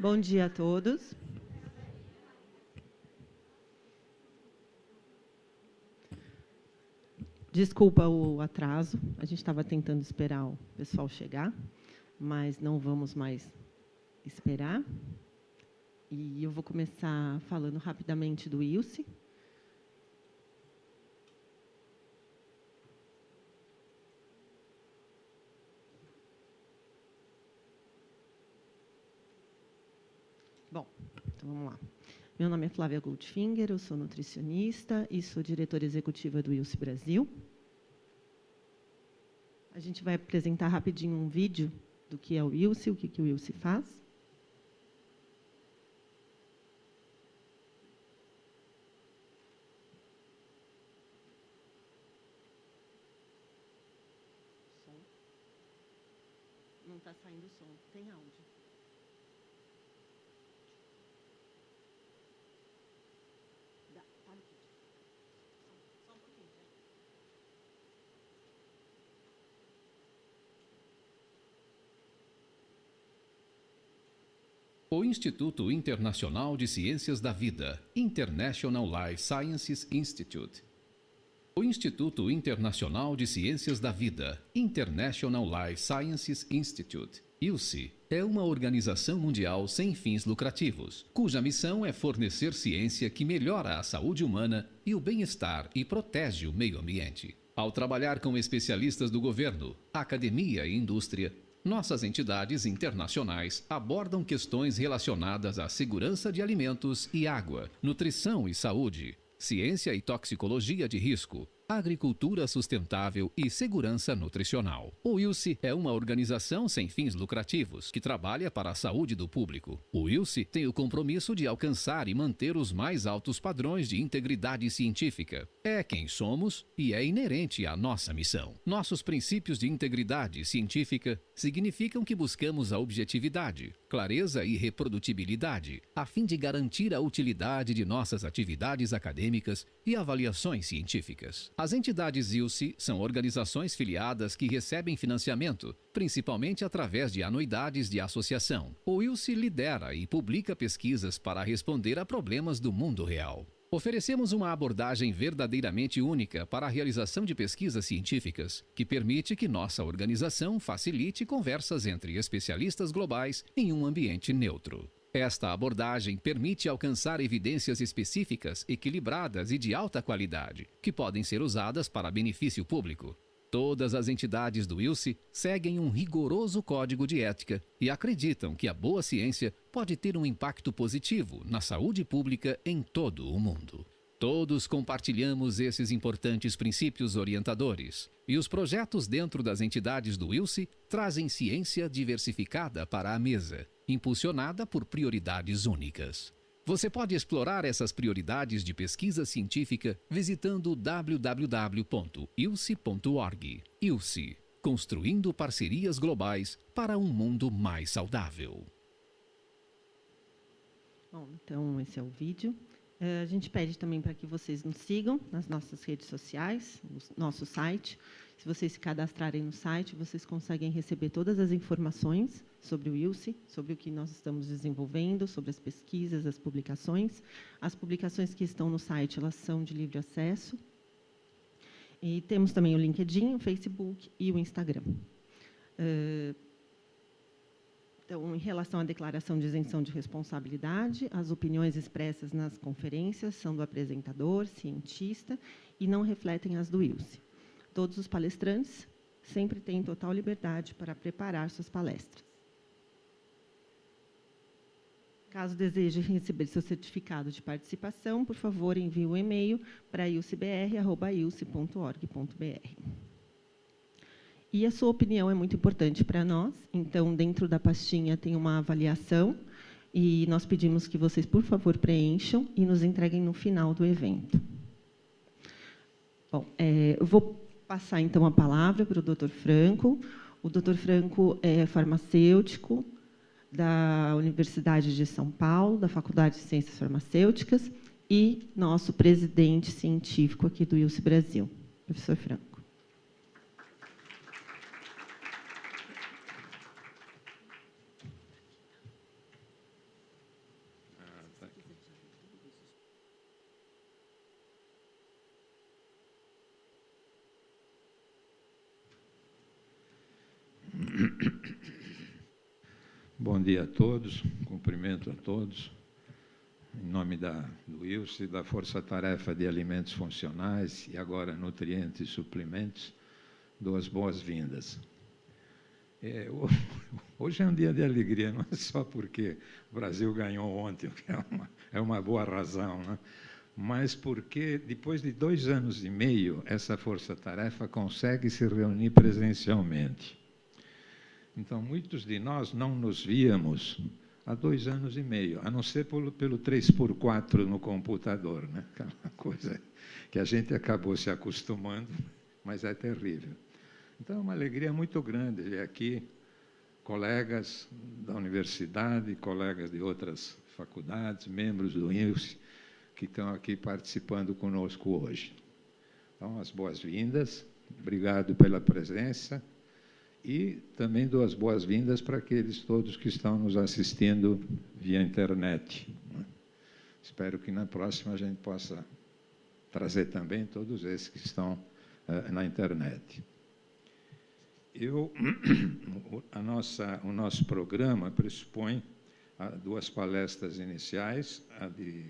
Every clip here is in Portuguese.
Bom dia a todos. Desculpa o atraso, a gente estava tentando esperar o pessoal chegar, mas não vamos mais esperar. E eu vou começar falando rapidamente do ILSE. Bom, então vamos lá. Meu nome é Flávia Goldfinger, eu sou nutricionista e sou diretora executiva do ILSE Brasil. A gente vai apresentar rapidinho um vídeo do que é o ILSE, o que o ILSE faz. Não está saindo som. Tem áudio. Só um pouquinho. O Instituto Internacional de Ciências da Vida, International Life Sciences Institute. O Instituto Internacional de Ciências da Vida, International Life Sciences Institute, ILSI, é uma organização mundial sem fins lucrativos, cuja missão é fornecer ciência que melhora a saúde humana e o bem-estar e protege o meio ambiente. Ao trabalhar com especialistas do governo, academia e indústria, nossas entidades internacionais abordam questões relacionadas à segurança de alimentos e água, nutrição e saúde, ciência e toxicologia de risco, agricultura sustentável e segurança nutricional. O ILSI é uma organização sem fins lucrativos que trabalha para a saúde do público. O ILSI tem o compromisso de alcançar e manter os mais altos padrões de integridade científica. É quem somos e é inerente à nossa missão. Nossos princípios de integridade científica significam que buscamos a objetividade, clareza e reprodutibilidade, a fim de garantir a utilidade de nossas atividades acadêmicas e avaliações científicas. As entidades ILSI são organizações filiadas que recebem financiamento, principalmente através de anuidades de associação. O ILSI lidera e publica pesquisas para responder a problemas do mundo real. Oferecemos uma abordagem verdadeiramente única para a realização de pesquisas científicas, que permite que nossa organização facilite conversas entre especialistas globais em um ambiente neutro. Esta abordagem permite alcançar evidências específicas, equilibradas e de alta qualidade, que podem ser usadas para benefício público. Todas as entidades do ILSI seguem um rigoroso código de ética e acreditam que a boa ciência pode ter um impacto positivo na saúde pública em todo o mundo. Todos compartilhamos esses importantes princípios orientadores, e os projetos dentro das entidades do ILSI trazem ciência diversificada para a mesa, impulsionada por prioridades únicas. Você pode explorar essas prioridades de pesquisa científica visitando www.ilsi.org. ILSI, construindo parcerias globais para um mundo mais saudável. Bom, então esse é o vídeo. A gente pede também para que vocês nos sigam nas nossas redes sociais, no nosso site. Se vocês se cadastrarem no site, vocês conseguem receber todas as informações sobre o ILSI, sobre o que nós estamos desenvolvendo, sobre as pesquisas, as publicações. As publicações que estão no site, elas são de livre acesso. E temos também o LinkedIn, o Facebook e o Instagram. Então, em relação à declaração de isenção de responsabilidade, as opiniões expressas nas conferências são do apresentador, cientista, e não refletem as do ILSI. Todos os palestrantes sempre têm total liberdade para preparar suas palestras. Caso deseje receber seu certificado de participação, por favor, envie um e-mail para ilsibr@ilsi.org.br. E a sua opinião é muito importante para nós, então, dentro da pastinha tem uma avaliação, e nós pedimos que vocês, por favor, preencham e nos entreguem no final do evento. Bom, eu vou passar, então, a palavra para o Dr. Franco. O Dr. Franco é farmacêutico da Universidade de São Paulo, da Faculdade de Ciências Farmacêuticas, e nosso presidente científico aqui do ILSI Brasil, professor Franco. dia a todos, cumprimento a todos. Em nome do Wilson, da Força Tarefa de Alimentos Funcionais e agora Nutrientes e Suplementos, dou as boas-vindas. Hoje é um dia de alegria, não é só porque o Brasil ganhou ontem, que é uma boa razão, né? Mas porque, depois de 2 anos e meio, essa força-tarefa consegue se reunir presencialmente. Então, muitos de nós não nos víamos há 2 anos e meio, a não ser pelo 3x4 no computador, né? Aquela coisa que a gente acabou se acostumando, mas é terrível. Então, é uma alegria muito grande ver aqui colegas da universidade, colegas de outras faculdades, membros do INSE, que estão aqui participando conosco hoje. Então, as boas-vindas, obrigado pela presença e também dou as boas-vindas para aqueles todos que estão nos assistindo via internet. Espero que na próxima a gente possa trazer também todos esses que estão na internet. O nosso programa pressupõe 2 palestras iniciais, a de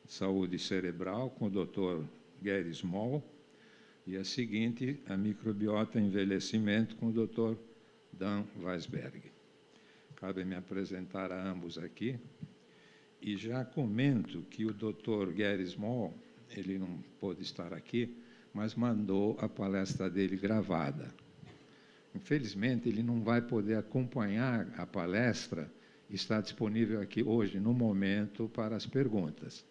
saúde cerebral, com o Dr. Gary Small, e a seguinte, a microbiota e envelhecimento, com o Dr. Dan Weisberg. Cabe me apresentar a ambos aqui, e já comento que o Dr. Gary Small, ele não pôde estar aqui, mas mandou a palestra dele gravada. Infelizmente, ele não vai poder acompanhar a palestra, está disponível aqui hoje, no momento, para as perguntas.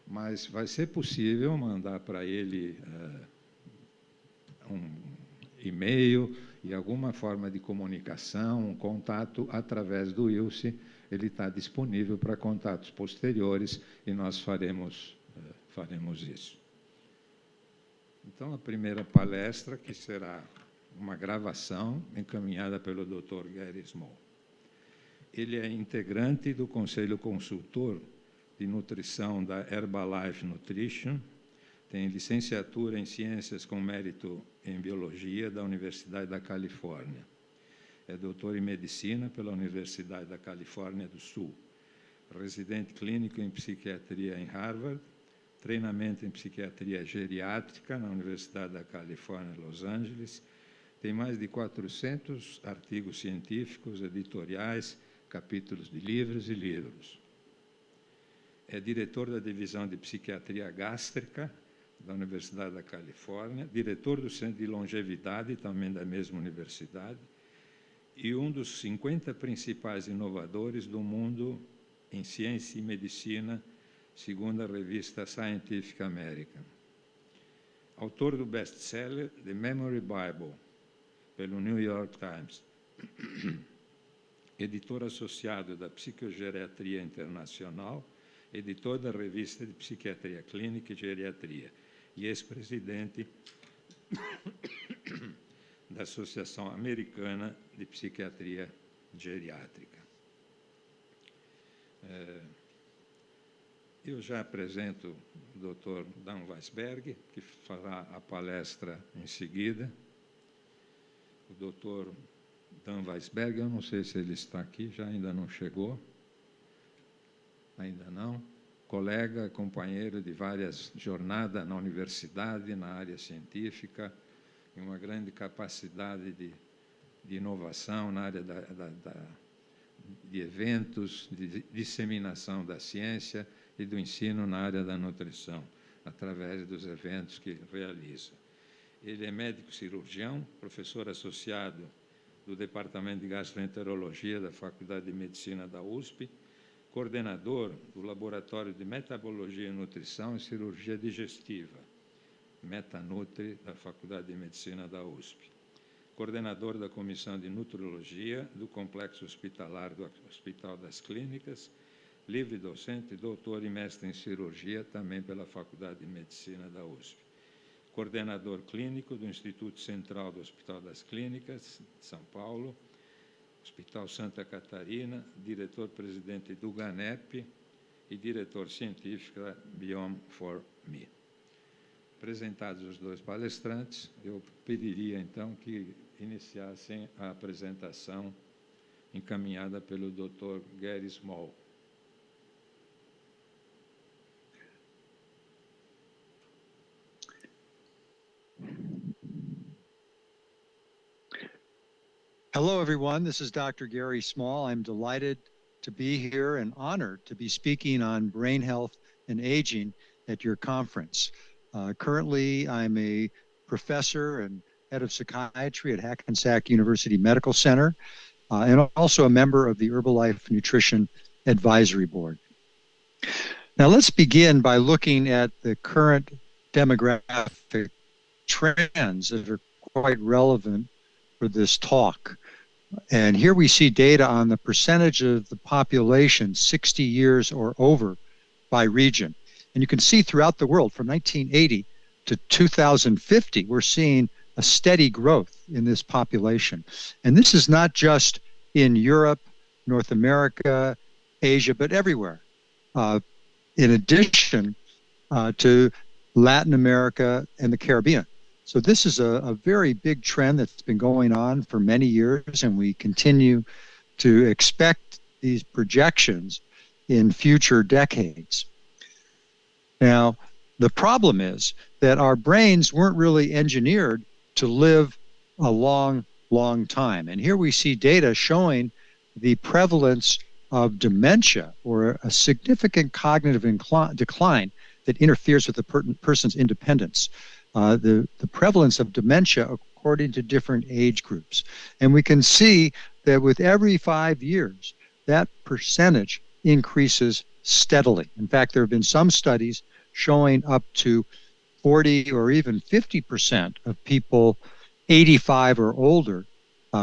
Mas vai ser possível mandar para ele um e-mail e alguma forma de comunicação, um contato através do Wilson. Ele está disponível para contatos posteriores e nós faremos isso. Então, a primeira palestra, que será uma gravação encaminhada pelo Dr. Gary Small. Ele é integrante do Conselho Consultor de Nutrição da Herbalife Nutrition, tem licenciatura em Ciências com mérito em Biologia da Universidade da Califórnia. É doutor em Medicina pela Universidade da Califórnia do Sul, residente clínico em Psiquiatria em Harvard, treinamento em Psiquiatria Geriátrica na Universidade da Califórnia, Los Angeles. Tem mais de 400 artigos científicos, editoriais, capítulos de livros e livros. É diretor da Divisão de Psiquiatria Gástrica da Universidade da Califórnia, diretor do Centro de Longevidade, também da mesma universidade, e um dos 50 principais inovadores do mundo em ciência e medicina, segundo a revista Scientific American. Autor do best-seller The Memory Bible, pelo New York Times. Editor associado da Psicogeriatria Internacional, editor da Revista de Psiquiatria Clínica e Geriatria, e ex-presidente da Associação Americana de Psiquiatria Geriátrica. Eu já apresento o Dr. Dan Weisberg, que fará a palestra em seguida. O Dr. Dan Weisberg, eu não sei se ele está aqui, já ainda não chegou. Ainda não. Colega, companheiro de várias jornadas na universidade, na área científica, e uma grande capacidade de inovação na área de eventos, de disseminação da ciência e do ensino na área da nutrição, através dos eventos que realiza. Ele é médico cirurgião, professor associado do Departamento de Gastroenterologia da Faculdade de Medicina da USP, coordenador do Laboratório de Metabologia e Nutrição e Cirurgia Digestiva, Metanutri, da Faculdade de Medicina da USP. Coordenador da Comissão de Nutrologia do Complexo Hospitalar do Hospital das Clínicas, livre docente, doutor e mestre em cirurgia, também pela Faculdade de Medicina da USP. Coordenador clínico do Instituto Central do Hospital das Clínicas, de São Paulo, Hospital Santa Catarina, diretor-presidente do GANEP e diretor científico da Biome4Me. Apresentados os 2 palestrantes, eu pediria, então, que iniciassem a apresentação encaminhada pelo Dr. Gary Small. Hello, everyone. This is Dr. Gary Small. I'm delighted to be here and honored to be speaking on brain health and aging at your conference. Currently, I'm a professor and head of psychiatry at Hackensack University Medical Center, and also a member of the Herbalife Nutrition Advisory Board. Now, let's begin by looking at the current demographic trends that are quite relevant for this talk. And here we see data on the percentage of the population 60 years or over by region. And you can see throughout the world from 1980 to 2050, we're seeing a steady growth in this population. And this is not just in Europe, North America, Asia, but everywhere. In addition to Latin America and the Caribbean. So this is a very big trend that's been going on for many years, and we continue to expect these projections in future decades. Now, the problem is that our brains weren't really engineered to live a long, long time. And here we see data showing the prevalence of dementia, or a significant cognitive decline that interferes with the person's independence. The prevalence of dementia according to different age groups. And we can see that with every 5 years, that percentage increases steadily. In fact, there have been some studies showing up to 40 or even 50% of people 85 or older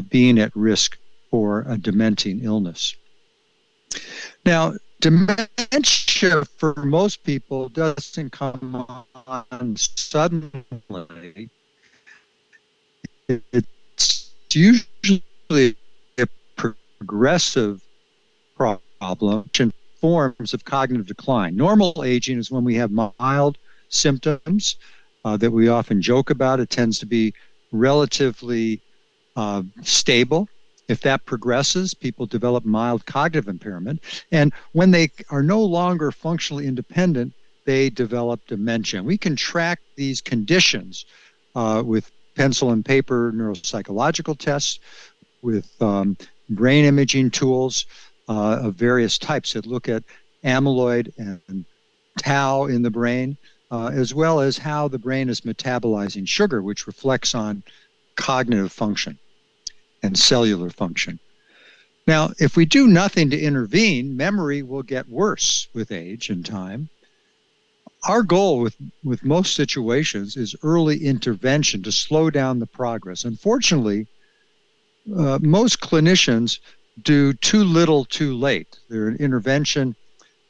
being at risk for a dementing illness. Now, dementia for most people doesn't come on suddenly. It's usually a progressive problem in forms of cognitive decline. Normal aging is when we have mild symptoms that we often joke about. It tends to be relatively stable. If that progresses, people develop mild cognitive impairment. And when they are no longer functionally independent, they develop dementia. We can track these conditions with pencil and paper neuropsychological tests, with brain imaging tools of various types that look at amyloid and tau in the brain, as well as how the brain is metabolizing sugar, which reflects on cognitive function and cellular function. Now, if we do nothing to intervene, memory will get worse with age and time. Our goal with most situations is early intervention to slow down the progress. Unfortunately, most clinicians do too little too late. Their intervention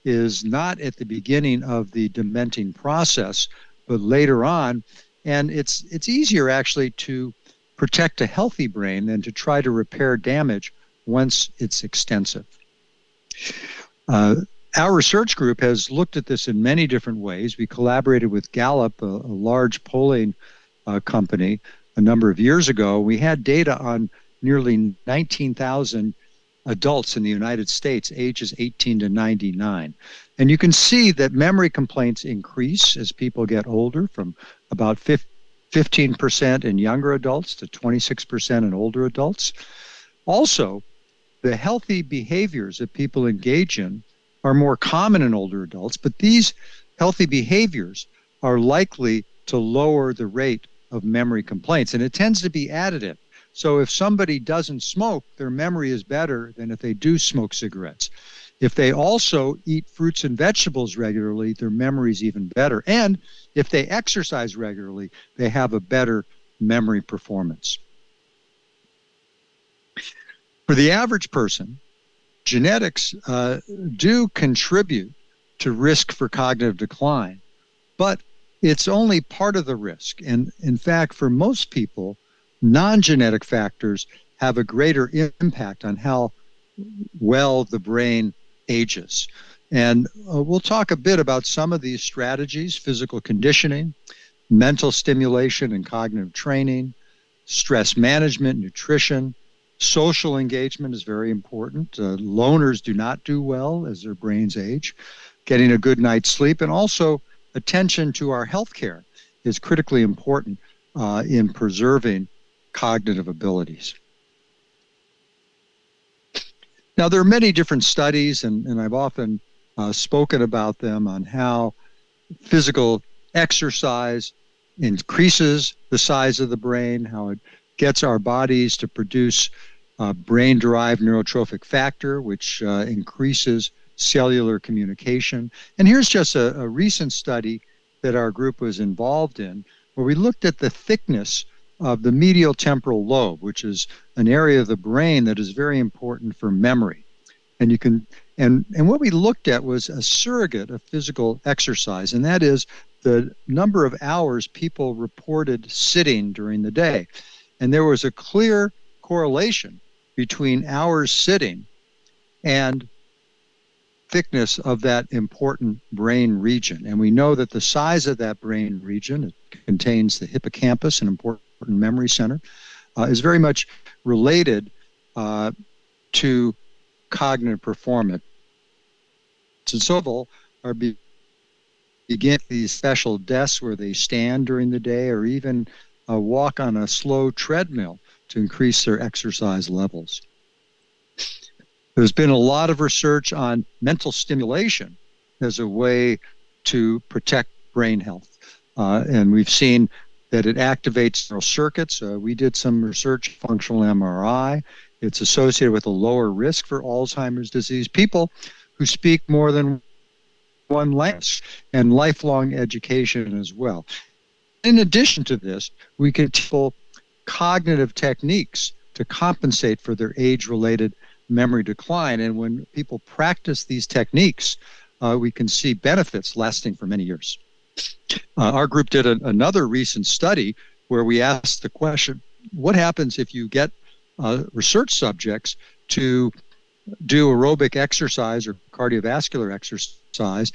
is not at the beginning of the dementing process, but later on. And it's easier actually to protect a healthy brain than to try to repair damage once it's extensive. Our research group has looked at this in many different ways. We collaborated with Gallup, a large polling company, a number of years ago. We had data on nearly 19,000 adults in the United States, ages 18 to 99. And you can see that memory complaints increase as people get older, from about 15% in younger adults to 26% in older adults. Also, the healthy behaviors that people engage in are more common in older adults, but these healthy behaviors are likely to lower the rate of memory complaints, and it tends to be additive. So if somebody doesn't smoke, their memory is better than if they do smoke cigarettes. If they also eat fruits and vegetables regularly, their memory is even better. And if they exercise regularly, they have a better memory performance. For the average person, genetics do contribute to risk for cognitive decline, but it's only part of the risk. And in fact, for most people, non-genetic factors have a greater impact on how well the brain ages. And we'll talk a bit about some of these strategies: physical conditioning, mental stimulation and cognitive training, stress management, nutrition, Social engagement is very important. Loners do not do well as their brains age. Getting a good night's sleep, and also attention to our health care is critically important in preserving cognitive abilities. Now, there are many different studies, and I've often spoken about them, on how physical exercise increases the size of the brain, how it gets our bodies to produce brain-derived neurotrophic factor, which increases cellular communication. And here's just a recent study that our group was involved in, where we looked at the thickness of the medial temporal lobe, which is an area of the brain that is very important for memory. And you can, and what we looked at was a surrogate of physical exercise, and that is the number of hours people reported sitting during the day. And there was a clear correlation between hours sitting and thickness of that important brain region. And we know that the size of that brain region, it contains the hippocampus, an important memory center, is very much related to cognitive performance. And so are begin these special desks where they stand during the day, or even walk on a slow treadmill to increase their exercise levels. There's been a lot of research on mental stimulation as a way to protect brain health. And we've seen that it activates neural circuits. We did some research, functional MRI. It's associated with a lower risk for Alzheimer's disease. People who speak more than one language, and lifelong education as well. In addition to this, we can teach cognitive techniques to compensate for their age-related memory decline. And when people practice these techniques, we can see benefits lasting for many years. Our group did another recent study where we asked the question, what happens if you get research subjects to do aerobic exercise or cardiovascular exercise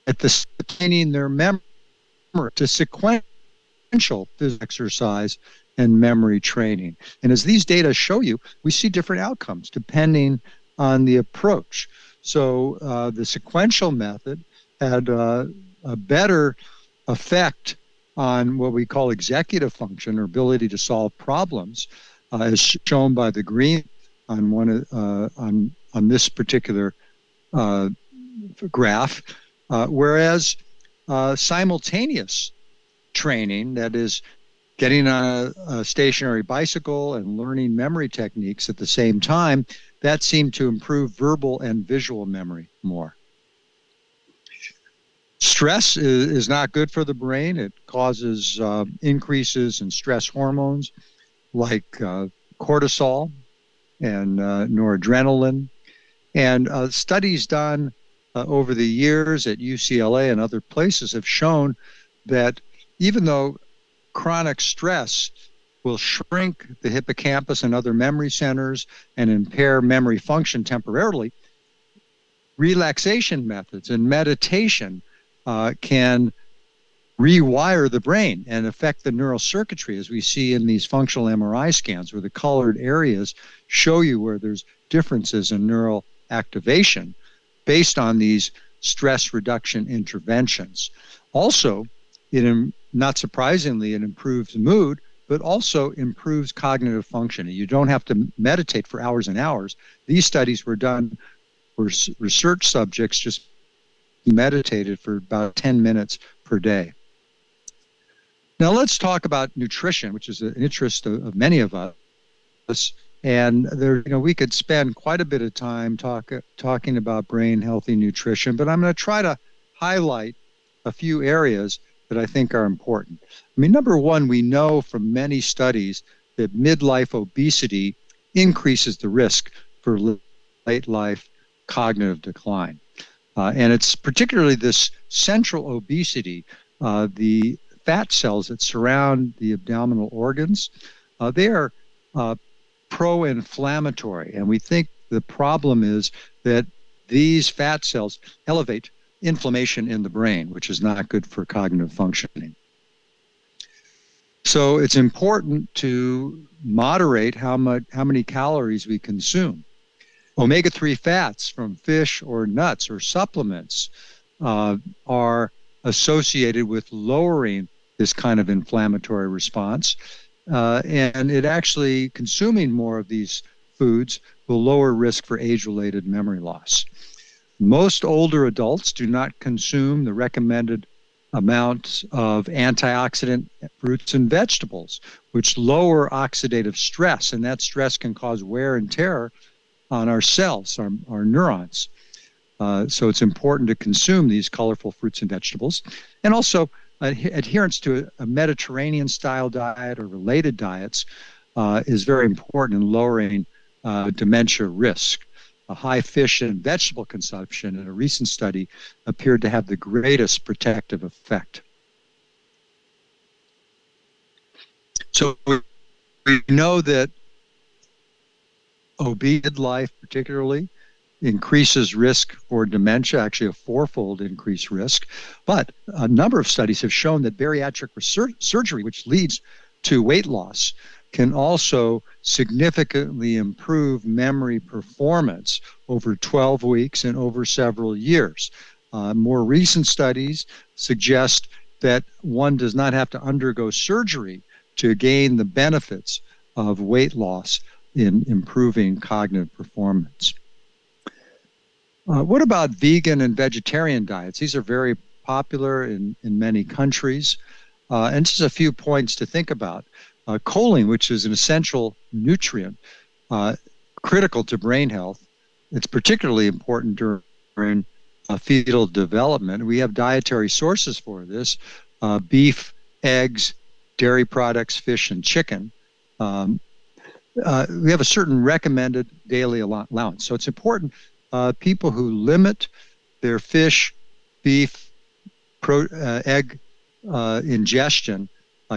at the maintaining their memory to sequential physical exercise and memory training. And as these data show you, we see different outcomes depending on the approach. So the sequential method had a better effect on what we call executive function, or ability to solve problems, as shown by the green on one on this particular graph, whereas simultaneous training, that is getting on a stationary bicycle and learning memory techniques at the same time, that seemed to improve verbal and visual memory more. Stress is not good for the brain. It causes increases in stress hormones like cortisol and noradrenaline. And studies done over the years at UCLA and other places have shown that even though chronic stress will shrink the hippocampus and other memory centers and impair memory function temporarily, relaxation methods and meditation can rewire the brain and affect the neural circuitry, as we see in these functional MRI scans, where the colored areas show you where there's differences in neural activation based on these stress reduction interventions. Also, not surprisingly, it improves mood, but also improves cognitive function. You don't have to meditate for hours and hours. These studies were done for research subjects, just meditated for about 10 minutes per day. Now let's talk about nutrition, which is an interest of many of us. And there, we could spend quite a bit of time talking about brain healthy nutrition, but I'm going to try to highlight a few areas that I think are important. I mean, number one, we know from many studies that midlife obesity increases the risk for late life cognitive decline. And it's particularly this central obesity, the fat cells that surround the abdominal organs, they are pro-inflammatory. And we think the problem is that these fat cells elevate inflammation in the brain, which is not good for cognitive functioning. So it's important to moderate how many calories we consume. Omega-3 fats from fish or nuts or supplements are associated with lowering this kind of inflammatory response. And it actually, consuming more of these foods will lower risk for age-related memory loss. Most older adults do not consume the recommended amounts of antioxidant fruits and vegetables, which lower oxidative stress, and that stress can cause wear and tear on our cells, our neurons. So it's important to consume these colorful fruits and vegetables. And also, adherence to a Mediterranean-style diet or related diets is very important in lowering dementia risk. A high fish and vegetable consumption in a recent study appeared to have the greatest protective effect. So we know that obese life particularly increases risk for dementia, actually a fourfold increased risk. But a number of studies have shown that bariatric surgery, which leads to weight loss, can also significantly improve memory performance over 12 weeks and over several years. More recent studies suggest that one does not have to undergo surgery to gain the benefits of weight loss in improving cognitive performance. What about vegan and vegetarian diets? These are very popular in many countries. And just a few points to think about. Choline, which is an essential nutrient critical to brain health, it's particularly important during fetal development. We have dietary sources for this: beef, eggs, dairy products, fish, and chicken. We have a certain recommended daily allowance. So it's important people who limit their fish, beef, egg ingestion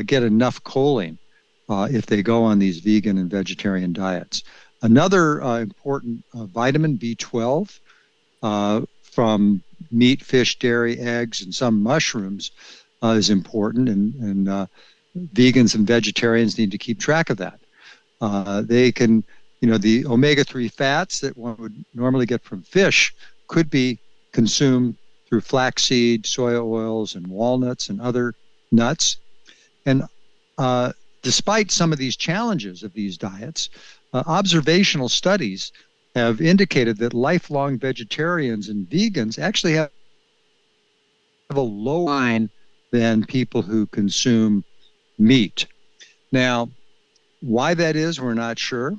get enough choline if they go on these vegan and vegetarian diets. Another important vitamin, B12, from meat, fish, dairy, eggs, and some mushrooms is important, and vegans and vegetarians need to keep track of that. They can, the omega-3 fats that one would normally get from fish could be consumed through flaxseed, soy oils, and walnuts and other nuts. And despite some of these challenges of these diets, observational studies have indicated that lifelong vegetarians and vegans actually have a lower line than people who consume meat. Now, why that is, we're not sure.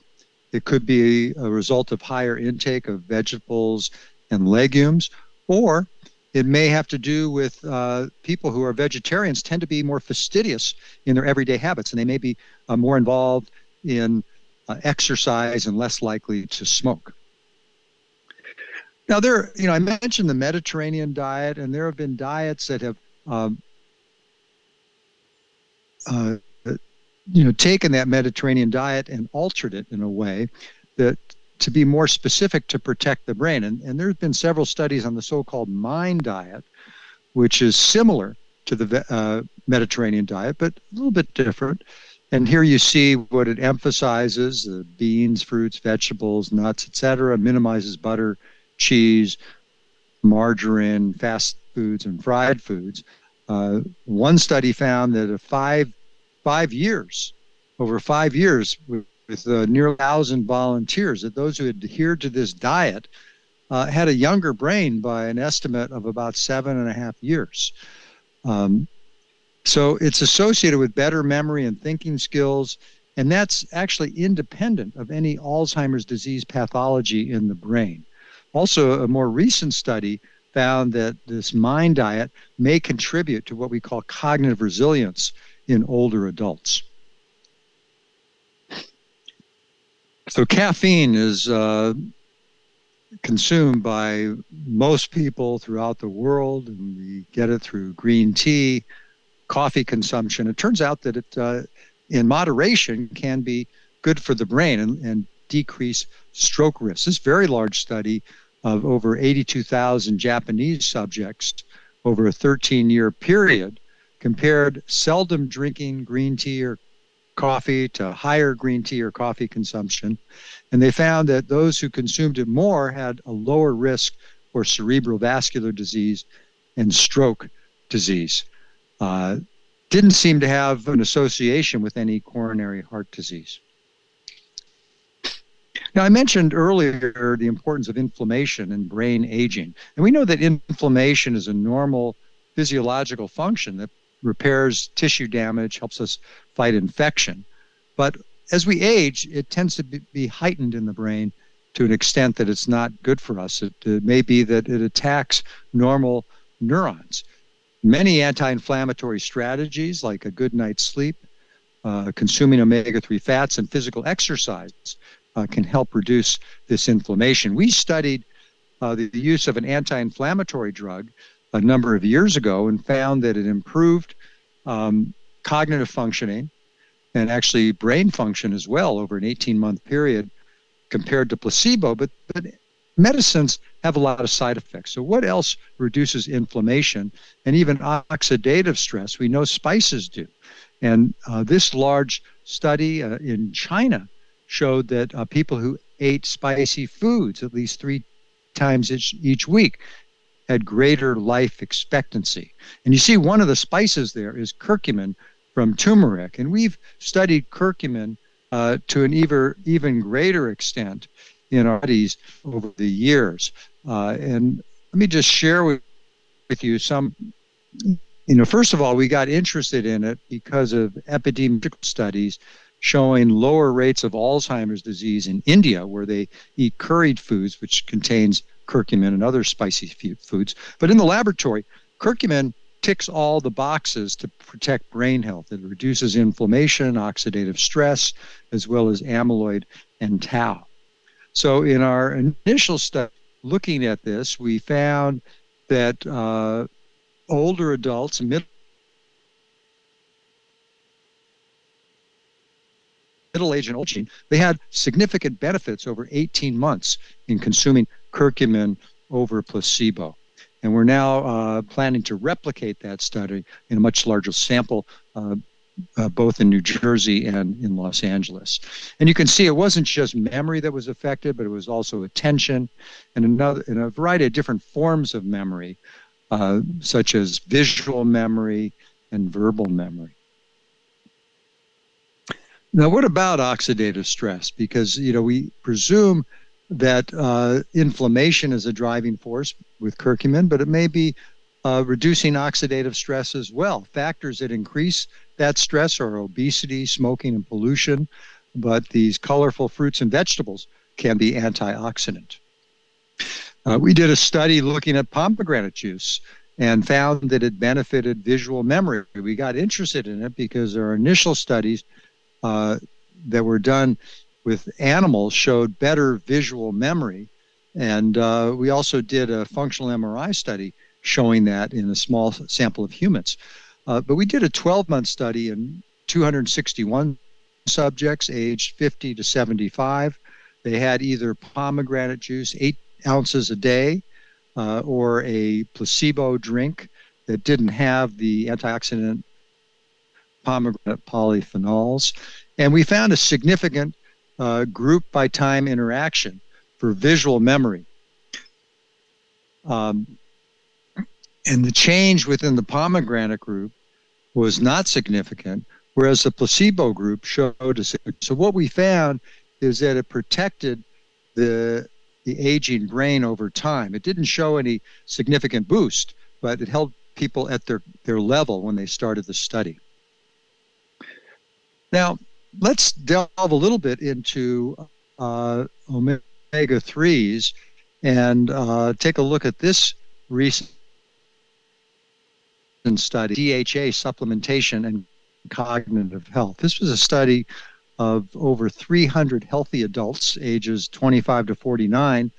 It could be a result of higher intake of vegetables and legumes, or it may have to do with people who are vegetarians tend to be more fastidious in their everyday habits, and they may be more involved in exercise and less likely to smoke. Now, I mentioned the Mediterranean diet, and there have been diets that have taken that Mediterranean diet and altered it in a way that to be more specific to protect the brain. And there have been several studies on the so-called MIND diet, which is similar to the Mediterranean diet, but a little bit different. And here you see what it emphasizes: beans, fruits, vegetables, nuts, etc. Minimizes butter, cheese, margarine, fast foods, and fried foods. One study found that over 5 years, with near 1,000 volunteers, that those who adhered to this diet had a younger brain by an estimate of about 7.5 years. So it's associated with better memory and thinking skills, and that's actually independent of any Alzheimer's disease pathology in the brain. Also, a more recent study found that this MIND diet may contribute to what we call cognitive resilience in older adults. So caffeine is consumed by most people throughout the world, and we get it through green tea, coffee consumption. It turns out that it, in moderation, can be good for the brain and decrease stroke risk. This very large study of over 82,000 Japanese subjects over a 13-year period compared seldom drinking green tea or coffee to higher green tea or coffee consumption. And they found that those who consumed it more had a lower risk for cerebral vascular disease and stroke disease. Didn't seem to have an association with any coronary heart disease. Now, I mentioned earlier the importance of inflammation and brain aging. And we know that inflammation is a normal physiological function that repairs tissue damage, helps us fight infection. But as we age, it tends to be heightened in the brain to an extent that it's not good for us. It may be that it attacks normal neurons. Many anti-inflammatory strategies, like a good night's sleep, consuming omega-3 fats, and physical exercise can help reduce this inflammation. We studied the use of an anti-inflammatory drug a number of years ago and found that it improved cognitive functioning and actually brain function as well over an 18-month period compared to placebo. But medicines have a lot of side effects. So what else reduces inflammation and even oxidative stress? We know spices do. And this large study in China showed that people who ate spicy foods at least 3 times each week had greater life expectancy. And you see one of the spices there is curcumin from turmeric. And we've studied curcumin to an even greater extent in our studies over the years. And let me just share with you some, first of all, we got interested in it because of epidemiological studies showing lower rates of Alzheimer's disease in India, where they eat curried foods, which contains curcumin and other spicy foods. But in the laboratory, curcumin ticks all the boxes to protect brain health. It reduces inflammation, oxidative stress, as well as amyloid and tau. So in our initial study looking at this, we found that older adults, middle-aged and older, they had significant benefits over 18 months in consuming curcumin over placebo. And we're now planning to replicate that study in a much larger sample, both in New Jersey and in Los Angeles. And you can see it wasn't just memory that was affected, but it was also attention and a variety of different forms of memory, such as visual memory and verbal memory. Now, what about oxidative stress? Because, we presume that inflammation is a driving force with curcumin, but it may be reducing oxidative stress as well. Factors that increase that stress are obesity, smoking, and pollution, but these colorful fruits and vegetables can be antioxidant. We did a study looking at pomegranate juice and found that it benefited visual memory. We got interested in it because our initial studies that were done with animals showed better visual memory. And we also did a functional MRI study showing that in a small sample of humans. But we did a 12-month study in 261 subjects aged 50 to 75. They had either pomegranate juice, 8 ounces a day, or a placebo drink that didn't have the antioxidant pomegranate polyphenols. And we found a significant group by time interaction for visual memory. And the change within the pomegranate group was not significant, whereas the placebo group showed a significant. So what we found is that it protected the aging brain over time. It didn't show any significant boost, but it held people at their level when they started the study. Now, let's delve a little bit into omega-3s and take a look at this recent study, DHA supplementation and cognitive health. This was a study of over 300 healthy adults ages 25 to 49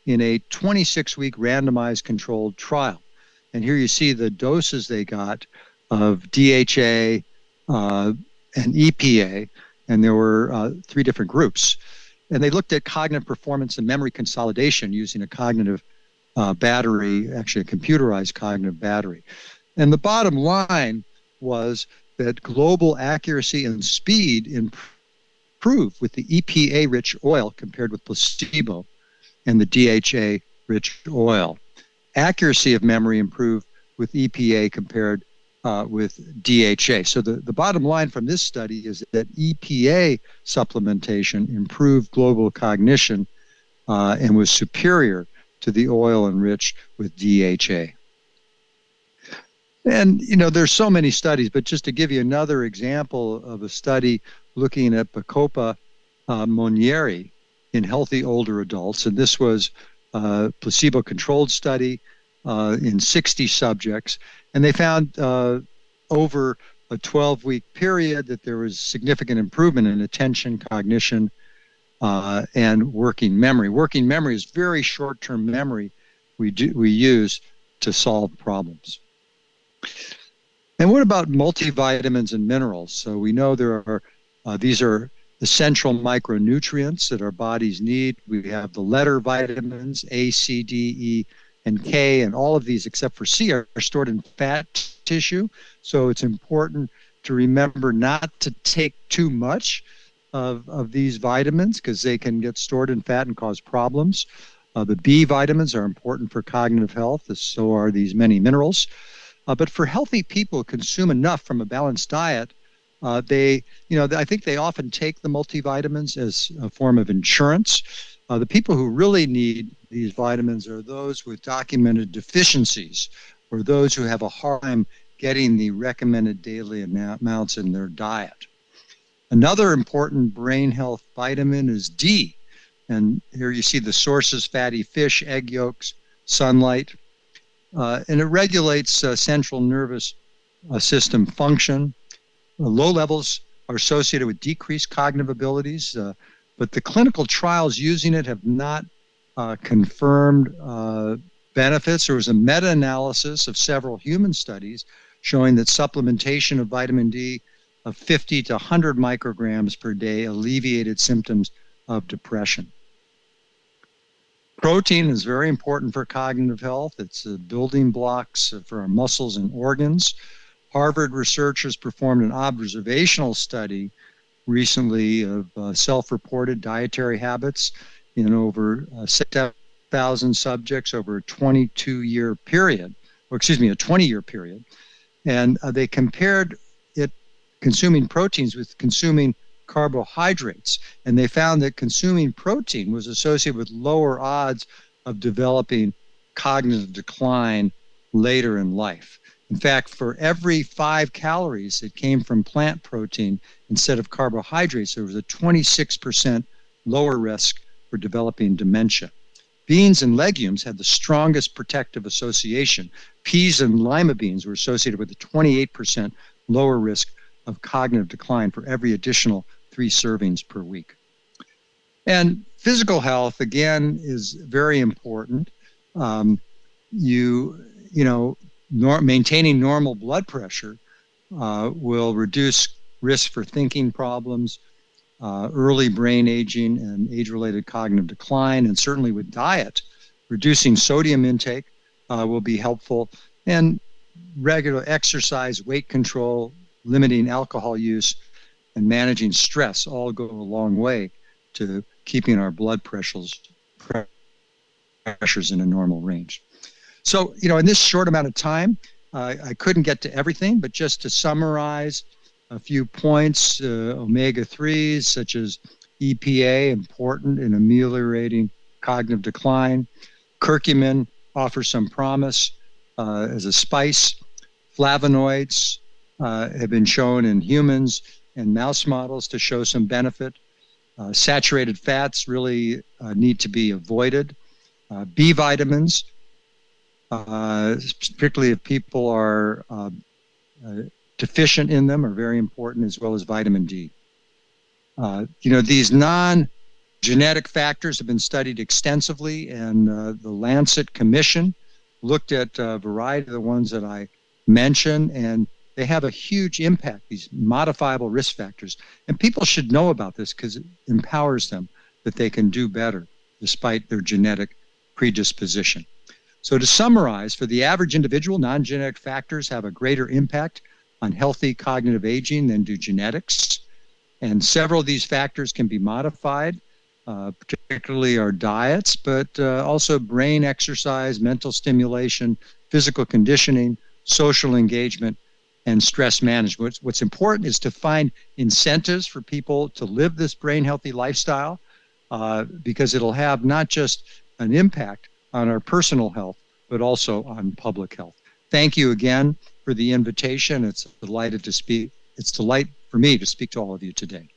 in a 26-week randomized controlled trial. And here you see the doses they got of DHA and EPA, and there were 3 different groups. And they looked at cognitive performance and memory consolidation using a cognitive battery, actually a computerized cognitive battery. And the bottom line was that global accuracy and speed improved with the EPA-rich oil compared with placebo and the DHA-rich oil. Accuracy of memory improved with EPA compared with DHA. So the bottom line from this study is that EPA supplementation improved global cognition and was superior to the oil enriched with DHA. And, there's so many studies, but just to give you another example of a study looking at Bacopa Monieri in healthy older adults, and this was a placebo-controlled study in 60 subjects, and they found over a 12-week period that there was significant improvement in attention, cognition, and working memory. Working memory is very short-term memory we use to solve problems. And what about multivitamins and minerals? So we know there are these are essential micronutrients that our bodies need. We have the letter vitamins A, C, D, E, and K, and all of these except for C are stored in fat tissue. So it's important to remember not to take too much of these vitamins because they can get stored in fat and cause problems. The B vitamins are important for cognitive health, so are these many minerals. But for healthy people who consume enough from a balanced diet, I think they often take the multivitamins as a form of insurance. The people who really need these vitamins are those with documented deficiencies or those who have a hard time getting the recommended daily amounts in their diet. Another important brain health vitamin is D. And here you see the sources: fatty fish, egg yolks, sunlight. And it regulates central nervous system function. Low levels are associated with decreased cognitive abilities, but the clinical trials using it have not confirmed benefits. There was a meta-analysis of several human studies showing that supplementation of vitamin D of 50 to 100 micrograms per day alleviated symptoms of depression. Protein is very important for cognitive health. It's building blocks for our muscles and organs. Harvard researchers performed an observational study recently of self-reported dietary habits in over 6,000 subjects over a 20-year period. And they compared it consuming proteins with consuming carbohydrates. And they found that consuming protein was associated with lower odds of developing cognitive decline later in life. In fact, for every 5 calories that came from plant protein instead of carbohydrates, there was a 26% lower risk for developing dementia. Beans and legumes had the strongest protective association. Peas and lima beans were associated with a 28% lower risk of cognitive decline for every additional 3 servings per week. And physical health, again, is very important. Maintaining normal blood pressure will reduce risk for thinking problems, early brain aging, and age-related cognitive decline. And certainly with diet, reducing sodium intake will be helpful. And regular exercise, weight control, limiting alcohol use, and managing stress all go a long way to keeping our blood pressures in a normal range. So, in this short amount of time, I couldn't get to everything, but just to summarize a few points, omega-3s such as EPA, important in ameliorating cognitive decline. Curcumin offers some promise as a spice. Flavonoids have been shown in humans and mouse models to show some benefit. Saturated fats really need to be avoided. B vitamins, particularly if people are deficient in them, are very important, as well as vitamin D. These non-genetic factors have been studied extensively, and the Lancet Commission looked at a variety of the ones that I mentioned, and they have a huge impact, these modifiable risk factors. And people should know about this because it empowers them that they can do better despite their genetic predisposition. So to summarize, for the average individual, non-genetic factors have a greater impact on healthy cognitive aging than do genetics. And several of these factors can be modified, particularly our diets, but also brain exercise, mental stimulation, physical conditioning, social engagement, and stress management. What's important is to find incentives for people to live this brain healthy lifestyle, because it'll have not just an impact on our personal health, but also on public health. Thank you again for the invitation. It's delighted to speak. It's a delight for me to speak to all of you today.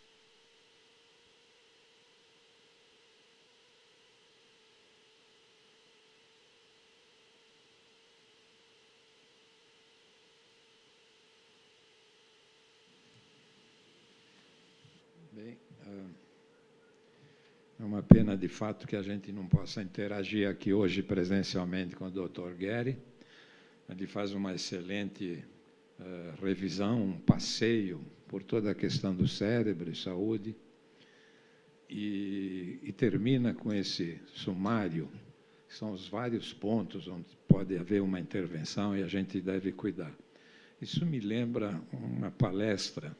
Bem, é uma pena, de fato, que a gente não possa interagir aqui hoje presencialmente com o Dr. Gary. Ele faz uma excelente revisão, um passeio por toda a questão do cérebro e saúde, e termina com esse sumário, que são os vários pontos onde pode haver uma intervenção e a gente deve cuidar. Isso me lembra uma palestra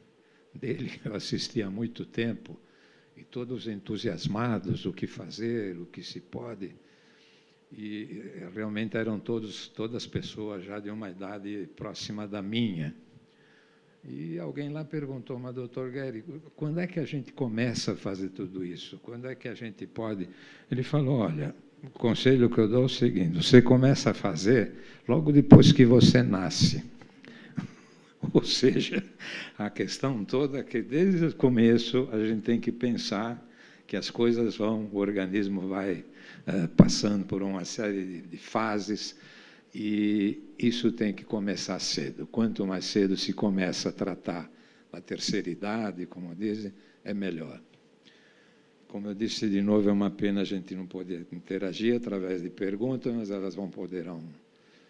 dele, que eu assisti há muito tempo, e todos entusiasmados, o que fazer, o que se pode, e realmente eram todas pessoas já de uma idade próxima da minha. E alguém lá perguntou, mas doutor Gary, quando é que a gente começa a fazer tudo isso? Quando é que a gente pode? Ele falou, olha, o conselho que eu dou é o seguinte, você começa a fazer logo depois que você nasce. Ou seja, a questão toda é que desde o começo a gente tem que pensar que as coisas vão, o organismo vai passando por uma série de fases, e isso tem que começar cedo. Quanto mais cedo se começa a tratar a terceira idade, como dizem, é melhor. Como eu disse de novo, é uma pena a gente não poder interagir através de perguntas, mas elas poderão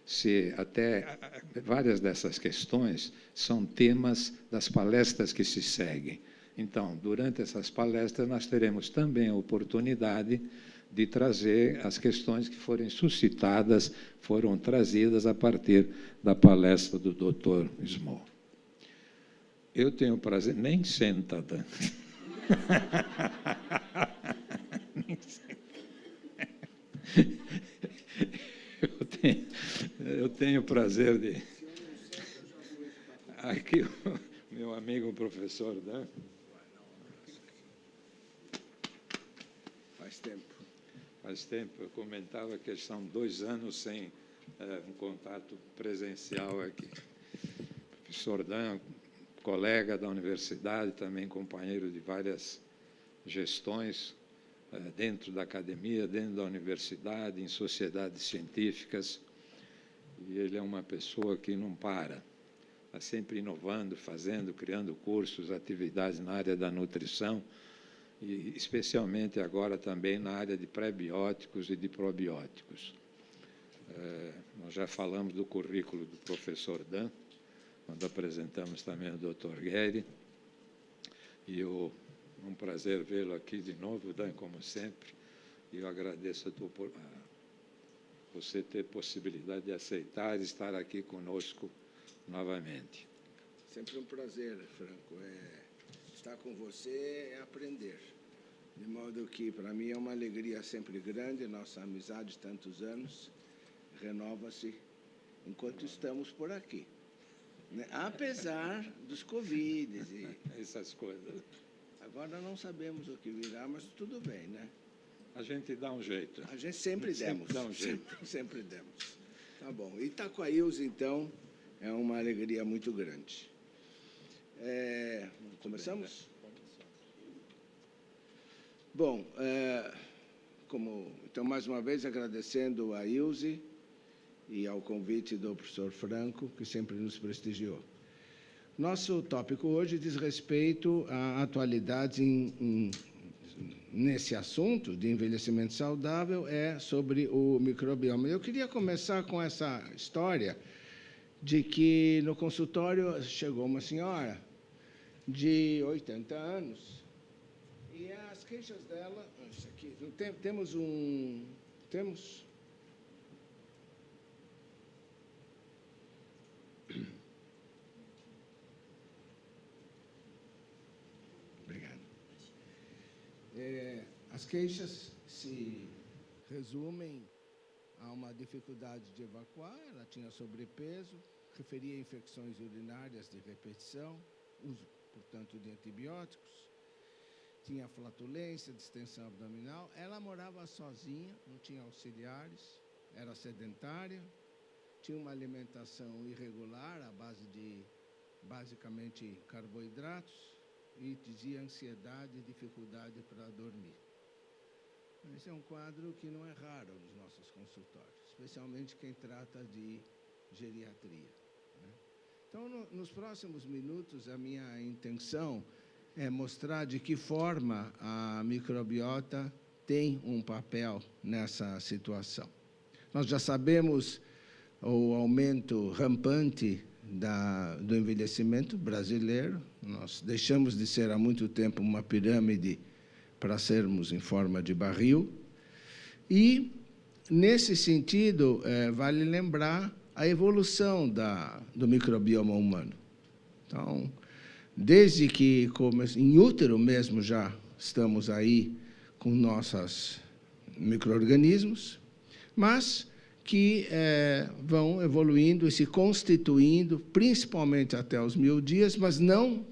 ser, até várias dessas questões são temas das palestras que se seguem. Então, durante essas palestras, nós teremos também a oportunidade de trazer as questões que forem suscitadas, foram trazidas a partir da palestra do Dr. Small. Eu tenho o prazer... Nem senta, Dan. Nem senta. Eu tenho o prazer de... Aqui, o meu amigo, o professor Dan. Faz tempo, eu comentava que são 2 anos sem um contato presencial aqui. O professor Dan, colega da universidade, também companheiro de várias gestões dentro da academia, dentro da universidade, em sociedades científicas, e ele é uma pessoa que não para, está sempre inovando, fazendo, criando cursos, atividades na área da nutrição, e especialmente agora também na área de pré-bióticos e de probióticos. Nós já falamos do currículo do professor Dan, quando apresentamos também o Dr. Gary, e é um prazer vê-lo aqui de novo, Dan, como sempre, e eu agradeço você ter possibilidade de aceitar e estar aqui conosco novamente. Sempre um prazer, Franco. Estar com você é aprender. De modo que, para mim, é uma alegria sempre grande, nossa amizade de tantos anos renova-se enquanto estamos por aqui. Né? Apesar dos Covid e essas coisas. Agora não sabemos o que virá, mas tudo bem, né? A gente dá um jeito. A gente sempre demos. Dá um jeito. Sempre demos. Tá bom. E estar com a Ilse, então, é uma alegria muito grande. Começamos? Bom, então, mais uma vez, agradecendo a Ilse e ao convite do professor Franco, que sempre nos prestigiou. Nosso tópico hoje diz respeito a atualidades nesse assunto de envelhecimento saudável, é sobre o microbioma. Eu queria começar com essa história de que no consultório chegou uma senhora de 80 anos e as queixas dela... Isso aqui, temos um... Temos... As queixas se resumem a uma dificuldade de evacuar, ela tinha sobrepeso, referia a infecções urinárias de repetição, uso, portanto, de antibióticos, tinha flatulência, distensão abdominal. Ela morava sozinha, não tinha auxiliares, era sedentária, tinha uma alimentação irregular, à base de, basicamente, carboidratos, e dizia ansiedade e dificuldade para dormir. Esse é um quadro que não é raro nos nossos consultórios, especialmente quem trata de geriatria. Então, nos próximos minutos, a minha intenção é mostrar de que forma a microbiota tem um papel nessa situação. Nós já sabemos o aumento rampante do envelhecimento brasileiro. Nós deixamos de ser há muito tempo uma pirâmide para sermos em forma de barril. E, nesse sentido, vale lembrar a evolução do microbioma humano. Então, desde que, em útero mesmo, já estamos aí com nossos micro-organismos, mas que vão evoluindo e se constituindo, principalmente até os 1000 dias, mas não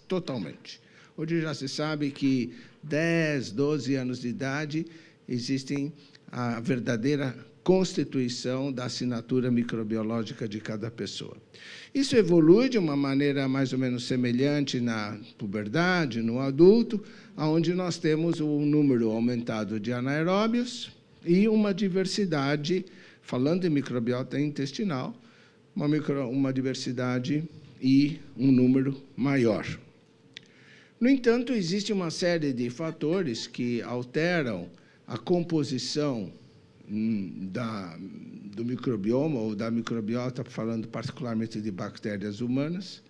totalmente. Hoje já se sabe que 10, 12 anos de idade existem a verdadeira constituição da assinatura microbiológica de cada pessoa. Isso evolui de uma maneira mais ou menos semelhante na puberdade, no adulto, onde nós temos um número aumentado de anaeróbios e uma diversidade, falando em microbiota intestinal, uma diversidade e um número maior. No entanto, existe uma série de fatores que alteram a composição do microbioma ou da microbiota, falando particularmente de bactérias humanas,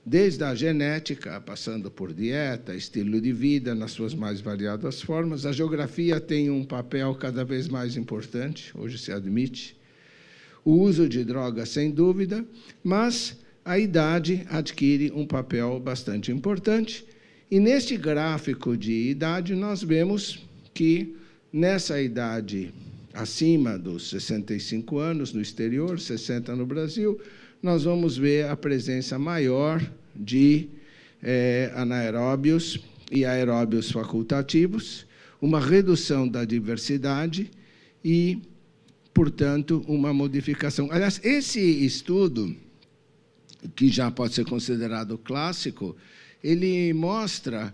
desde a genética, passando por dieta, estilo de vida, nas suas mais variadas formas. A geografia tem um papel cada vez mais importante, hoje se admite. O uso de drogas, sem dúvida, mas a idade adquire um papel bastante importante. E, neste gráfico de idade, nós vemos que, nessa idade acima dos 65 anos no exterior, 60 no Brasil, nós vamos ver a presença maior de anaeróbios e aeróbios facultativos, uma redução da diversidade e, portanto, uma modificação. Aliás, esse estudo, que já pode ser considerado clássico, ele mostra,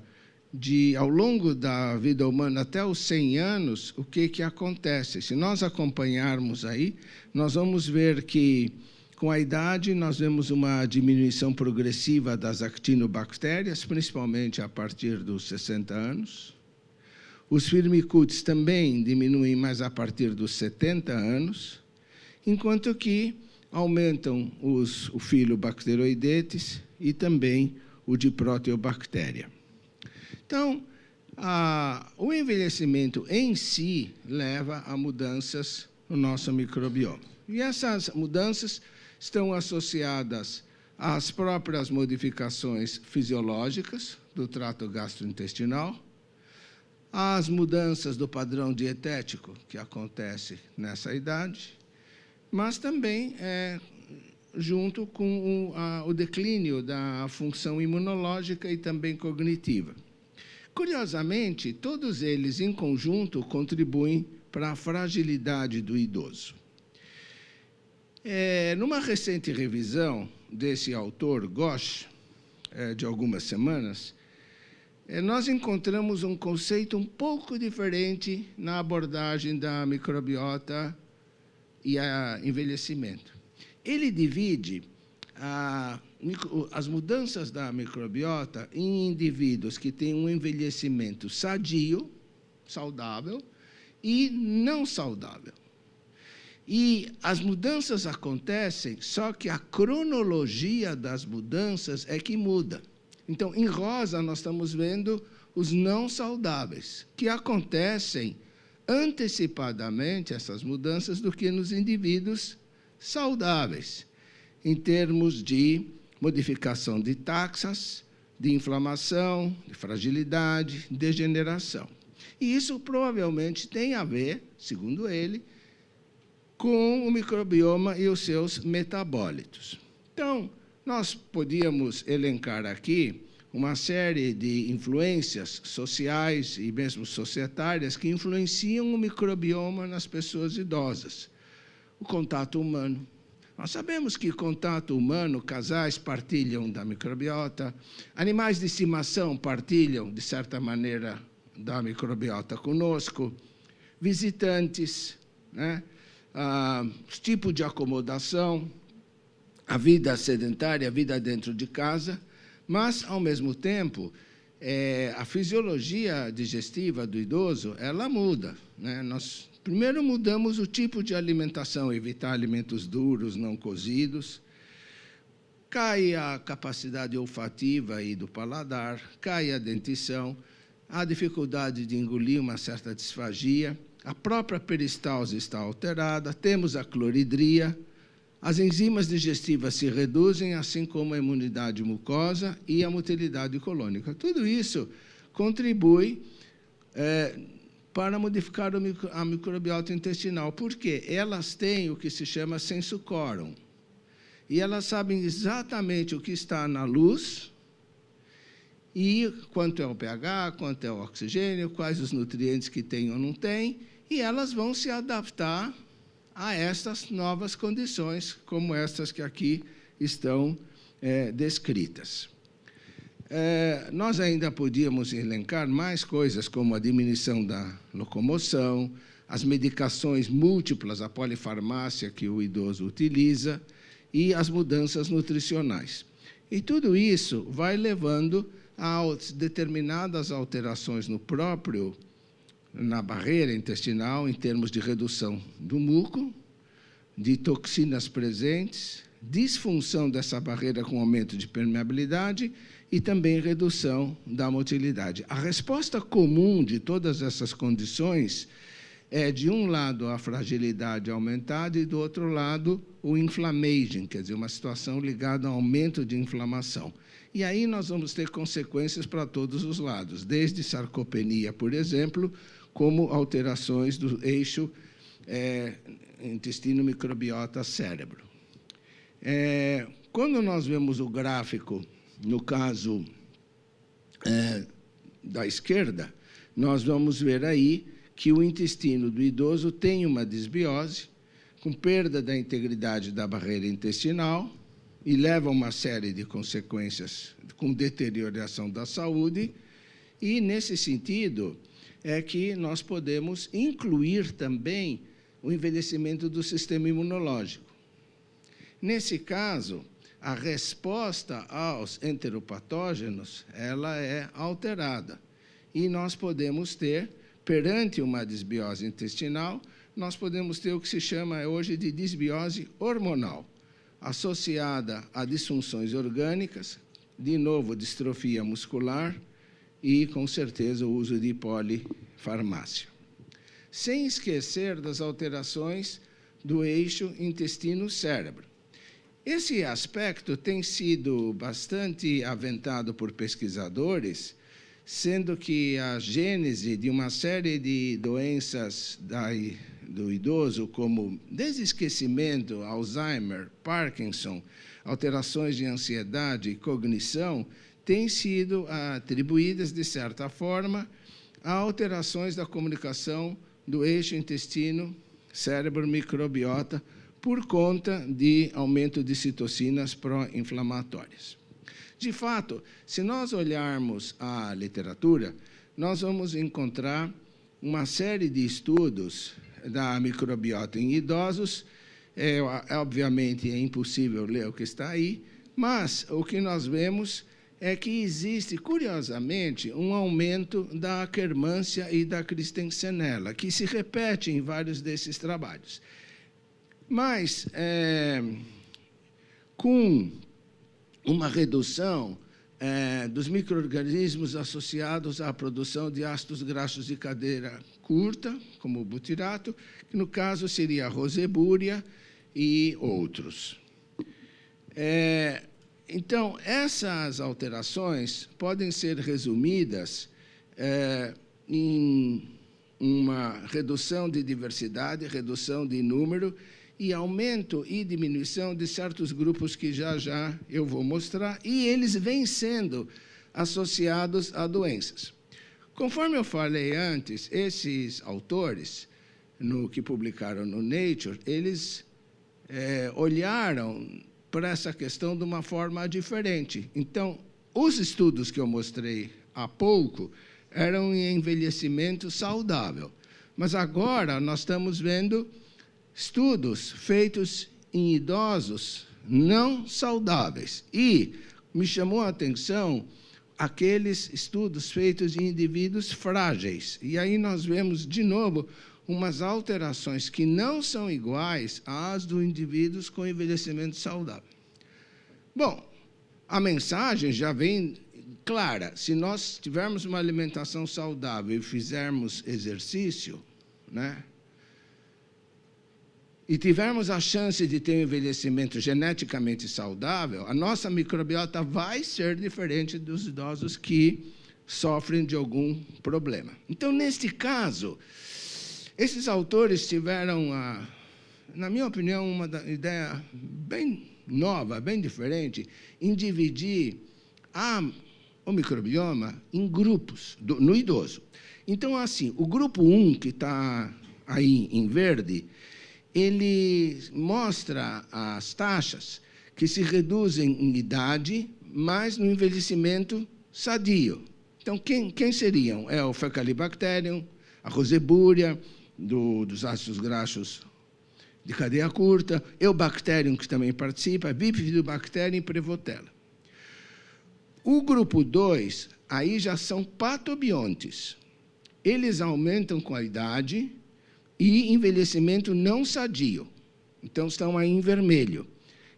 ao longo da vida humana, até os 100 anos, o que acontece. Se nós acompanharmos aí, nós vamos ver que, com a idade, nós vemos uma diminuição progressiva das actinobactérias, principalmente a partir dos 60 anos. Os firmicutes também diminuem mais a partir dos 70 anos, enquanto que aumentam o filobacteroidetes e também o de proteobactéria. Então, o envelhecimento em si leva a mudanças no nosso microbioma. E essas mudanças estão associadas às próprias modificações fisiológicas do trato gastrointestinal, às mudanças do padrão dietético que acontece nessa idade, mas também junto com o declínio da função imunológica e também cognitiva. Curiosamente, todos eles, em conjunto, contribuem para a fragilidade do idoso. Numa recente revisão desse autor, Ghosh, de algumas semanas, nós encontramos um conceito um pouco diferente na abordagem da microbiota e envelhecimento. Ele divide as mudanças da microbiota em indivíduos que têm um envelhecimento sadio, saudável, e não saudável. E as mudanças acontecem, só que a cronologia das mudanças é que muda. Então, em rosa, nós estamos vendo os não saudáveis, que acontecem antecipadamente, essas mudanças, do que nos indivíduos saudáveis, em termos de modificação de taxas, de inflamação, de fragilidade, degeneração. E isso provavelmente tem a ver, segundo ele, com o microbioma e os seus metabólitos. Então, nós podíamos elencar aqui uma série de influências sociais e mesmo societárias que influenciam o microbioma nas pessoas idosas. O contato humano. Nós sabemos que contato humano, casais partilham da microbiota, animais de estimação partilham, de certa maneira, da microbiota conosco, visitantes, né? Os tipos de acomodação, a vida sedentária, a vida dentro de casa, mas, ao mesmo tempo, a fisiologia digestiva do idoso, ela muda, né? Nós, primeiro, mudamos o tipo de alimentação, evitar alimentos duros, não cozidos, cai a capacidade olfativa e do paladar, cai a dentição, a dificuldade de engolir uma certa disfagia, a própria peristalse está alterada, temos a cloridria, as enzimas digestivas se reduzem, assim como a imunidade mucosa e a motilidade colônica. Tudo isso contribui para modificar a microbiota intestinal, porque elas têm o que se chama sensu quorum, e elas sabem exatamente o que está na luz, e quanto é o pH, quanto é o oxigênio, quais os nutrientes que tem ou não tem, e elas vão se adaptar a estas novas condições, como estas que aqui estão descritas. Nós ainda podíamos elencar mais coisas, como a diminuição da locomoção, as medicações múltiplas, a polifarmácia que o idoso utiliza, e as mudanças nutricionais. E tudo isso vai levando a determinadas alterações na barreira intestinal, em termos de redução do muco, de toxinas presentes, disfunção dessa barreira com aumento de permeabilidade e também redução da motilidade. A resposta comum de todas essas condições é, de um lado, a fragilidade aumentada e, do outro lado, o inflammation, quer dizer, uma situação ligada ao aumento de inflamação. E aí nós vamos ter consequências para todos os lados, desde sarcopenia, por exemplo, como alterações do eixo intestino, microbiota, cérebro. Quando nós vemos o gráfico, no caso da esquerda, nós vamos ver aí que o intestino do idoso tem uma desbiose, com perda da integridade da barreira intestinal, e leva a uma série de consequências com deterioração da saúde, e, nesse sentido, é que nós podemos incluir também o envelhecimento do sistema imunológico. Nesse caso, a resposta aos enteropatógenos ela é alterada, e nós podemos ter, perante uma desbiose intestinal, nós podemos ter o que se chama hoje de desbiose hormonal, associada a disfunções orgânicas, de novo, distrofia muscular e, com certeza, o uso de polifarmácia. Sem esquecer das alterações do eixo intestino-cérebro. Esse aspecto tem sido bastante aventado por pesquisadores, sendo que a gênese de uma série de doenças do idoso, como desesquecimento, Alzheimer, Parkinson, alterações de ansiedade e cognição, têm sido atribuídas, de certa forma, a alterações da comunicação do eixo intestino-cérebro-microbiota por conta de aumento de citocinas pró-inflamatórias. De fato, se nós olharmos a literatura, nós vamos encontrar uma série de estudos da microbiota em idosos. Obviamente, é impossível ler o que está aí, mas o que nós vemos é que existe, curiosamente, um aumento da Akkermansia e da Christensenella, que se repete em vários desses trabalhos. Mas, com uma redução dos micro-organismos associados à produção de ácidos graxos de cadeia curta, como o butirato, que no caso seria a rosebúria e outros. Então, essas alterações podem ser resumidas em uma redução de diversidade, redução de número e aumento e diminuição de certos grupos que já eu vou mostrar, e eles vêm sendo associados a doenças. Conforme eu falei antes, esses autores, que publicaram no Nature, eles olharam para essa questão de uma forma diferente. Então, os estudos que eu mostrei há pouco eram em envelhecimento saudável. Mas agora nós estamos vendo estudos feitos em idosos não saudáveis. E me chamou a atenção aqueles estudos feitos em indivíduos frágeis. E aí nós vemos, de novo, umas alterações que não são iguais às dos indivíduos com envelhecimento saudável. Bom, a mensagem já vem clara. Se nós tivermos uma alimentação saudável e fizermos exercício, né, e tivermos a chance de ter um envelhecimento geneticamente saudável, a nossa microbiota vai ser diferente dos idosos que sofrem de algum problema. Então, neste caso, esses autores tiveram, na minha opinião, uma ideia bem nova, bem diferente, em dividir o microbioma em grupos, no idoso. Então, assim, o grupo 1, que está aí em verde, ele mostra as taxas que se reduzem em idade, mas no envelhecimento sadio. Então, quem seriam? É o Faecalibacterium, a Rosebúria, dos ácidos graxos de cadeia curta, Eubacterium, que também participa, Bifidobacterium e Prevotella. O grupo 2, aí já são patobiontes. Eles aumentam com a idade e envelhecimento não sadio. Então, estão aí em vermelho.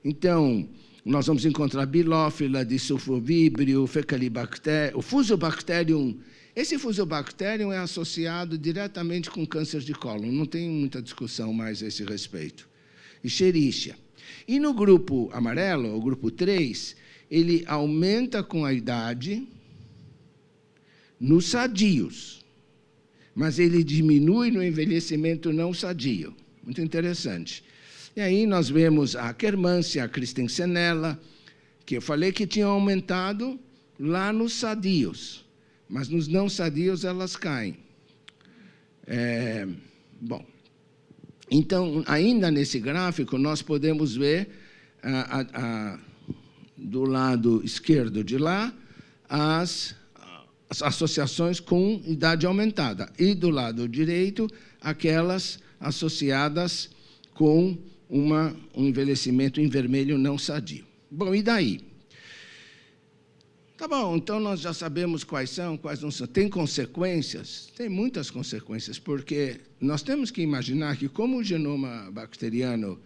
Então, nós vamos encontrar Bilófila, Disulfovibrio, Faecalibacterium, o Fusobacterium. Esse Fusobacterium é associado diretamente com câncer de cólon, não tem muita discussão mais a esse respeito. Escherichia. E no grupo amarelo, o grupo 3, ele aumenta com a idade nos sadios, mas ele diminui no envelhecimento não sadio. Muito interessante. E aí nós vemos a Akkermansia, a Christensenella, que eu falei que tinha aumentado lá nos sadios, mas nos não sadios elas caem. Bom, então, ainda nesse gráfico, nós podemos ver do lado esquerdo de lá as associações com idade aumentada e do lado direito aquelas associadas com um envelhecimento em vermelho não sadio. Bom, e daí? Tá bom, então nós já sabemos quais são, quais não são. Tem consequências? Tem muitas consequências, porque nós temos que imaginar que, como o genoma bacteriano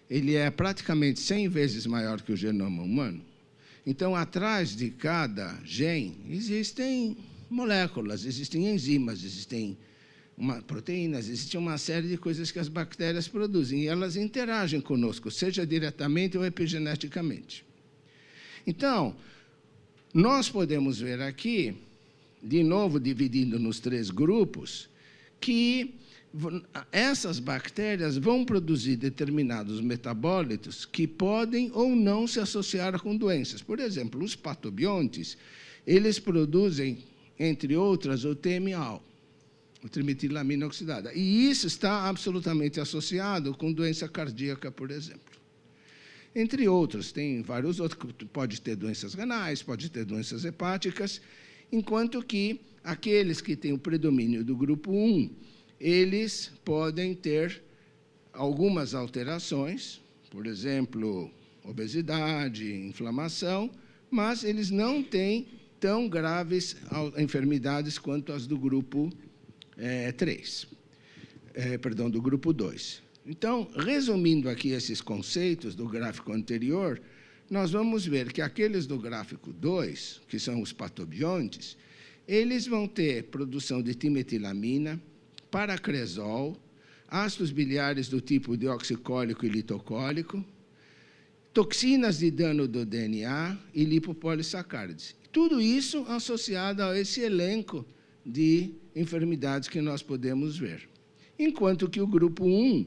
ele é praticamente 100 vezes maior que o genoma humano, então, atrás de cada gene existem moléculas, existem enzimas, existem proteínas, existe uma série de coisas que as bactérias produzem, e elas interagem conosco, seja diretamente ou epigeneticamente. Então, nós podemos ver aqui, de novo dividindo nos 3 grupos, que essas bactérias vão produzir determinados metabólitos que podem ou não se associar com doenças. Por exemplo, os patobiontes, eles produzem, entre outras, o TMA, o trimetilamina oxidada. E isso está absolutamente associado com doença cardíaca, por exemplo. Entre outros, tem vários outros, pode ter doenças renais, pode ter doenças hepáticas, enquanto que aqueles que têm o predomínio do grupo 1, eles podem ter algumas alterações, por exemplo, obesidade, inflamação, mas eles não têm tão graves enfermidades quanto as do grupo 3, do grupo 2. Então, resumindo aqui esses conceitos do gráfico anterior, nós vamos ver que aqueles do gráfico 2, que são os patobiontes, eles vão ter produção de timetilamina, paracresol, ácidos biliares do tipo deoxicólico e litocólico, toxinas de dano do DNA e lipopolissacárides. Tudo isso associado a esse elenco de enfermidades que nós podemos ver. Enquanto que o grupo 1,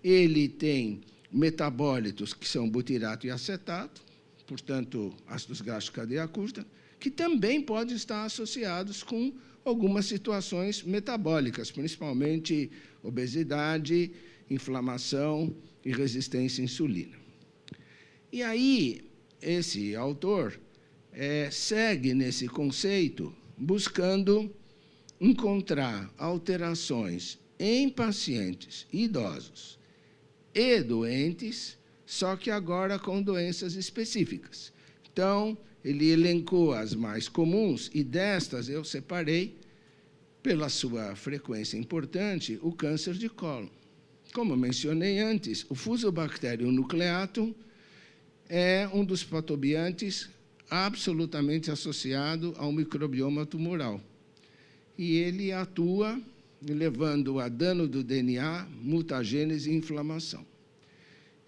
ele tem metabólitos que são butirato e acetato, portanto, ácidos graxos de cadeia curta, que também podem estar associados com algumas situações metabólicas, principalmente obesidade, inflamação e resistência à insulina. E aí, esse autor segue nesse conceito, buscando encontrar alterações em pacientes idosos e doentes, só que agora com doenças específicas. Então, ele elencou as mais comuns, e destas eu separei, pela sua frequência importante, o câncer de cólon. Como eu mencionei antes, o Fusobacterium nucleatum é um dos patobiantes absolutamente associado ao microbioma tumoral. E ele atua levando a dano do DNA, mutagênese e inflamação.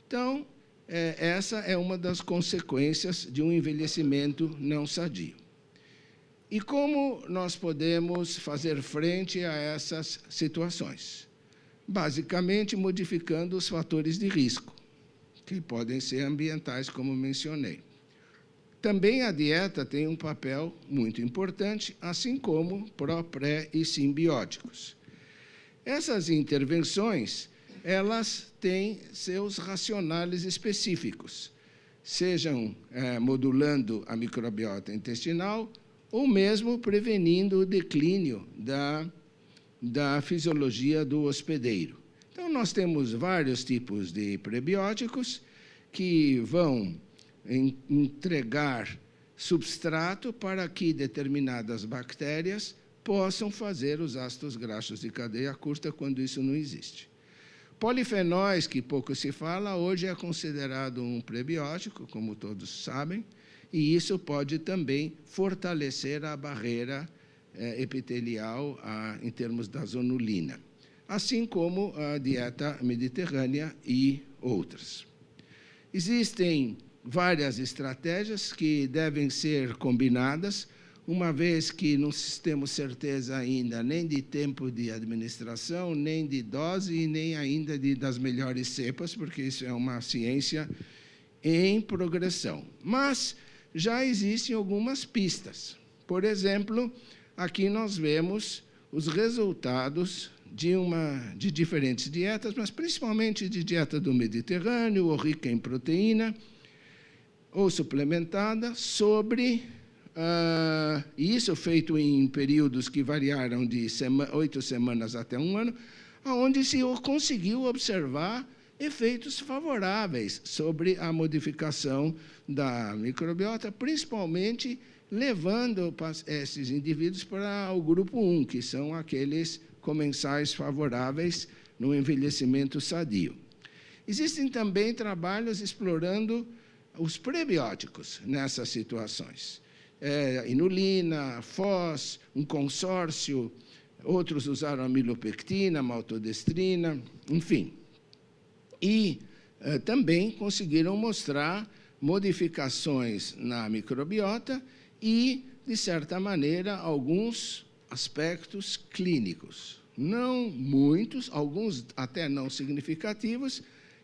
Então, essa é uma das consequências de um envelhecimento não sadio. E como nós podemos fazer frente a essas situações? Basicamente, modificando os fatores de risco, que podem ser ambientais, como mencionei. Também a dieta tem um papel muito importante, assim como pró, pré e simbióticos. Essas intervenções, elas têm seus racionais específicos, sejam modulando a microbiota intestinal ou mesmo prevenindo o declínio da fisiologia do hospedeiro. Então, nós temos vários tipos de prebióticos que vão entregar substrato para que determinadas bactérias possam fazer os ácidos graxos de cadeia curta quando isso não existe. Polifenóis, que pouco se fala, hoje é considerado um prebiótico, como todos sabem, e isso pode também fortalecer a barreira epitelial em termos da zonulina, assim como a dieta mediterrânea e outras. Existem várias estratégias que devem ser combinadas, uma vez que não temos certeza ainda nem de tempo de administração, nem de dose e nem ainda das melhores cepas, porque isso é uma ciência em progressão. Mas já existem algumas pistas. Por exemplo, aqui nós vemos os resultados de diferentes dietas, mas principalmente de dieta do Mediterrâneo, ou rica em proteína, ou suplementada, sobre isso feito em períodos que variaram de 8 semanas até 1 ano, onde se conseguiu observar efeitos favoráveis sobre a modificação da microbiota, principalmente levando esses indivíduos para o grupo 1, que são aqueles comensais favoráveis no envelhecimento sadio. Existem também trabalhos explorando os prebióticos nessas situações. Inulina, FOS, um consórcio, outros usaram amilopectina, maltodestrina, enfim. E também conseguiram mostrar modificações na microbiota e, de certa maneira, alguns aspectos clínicos. Não muitos, alguns até não significativos,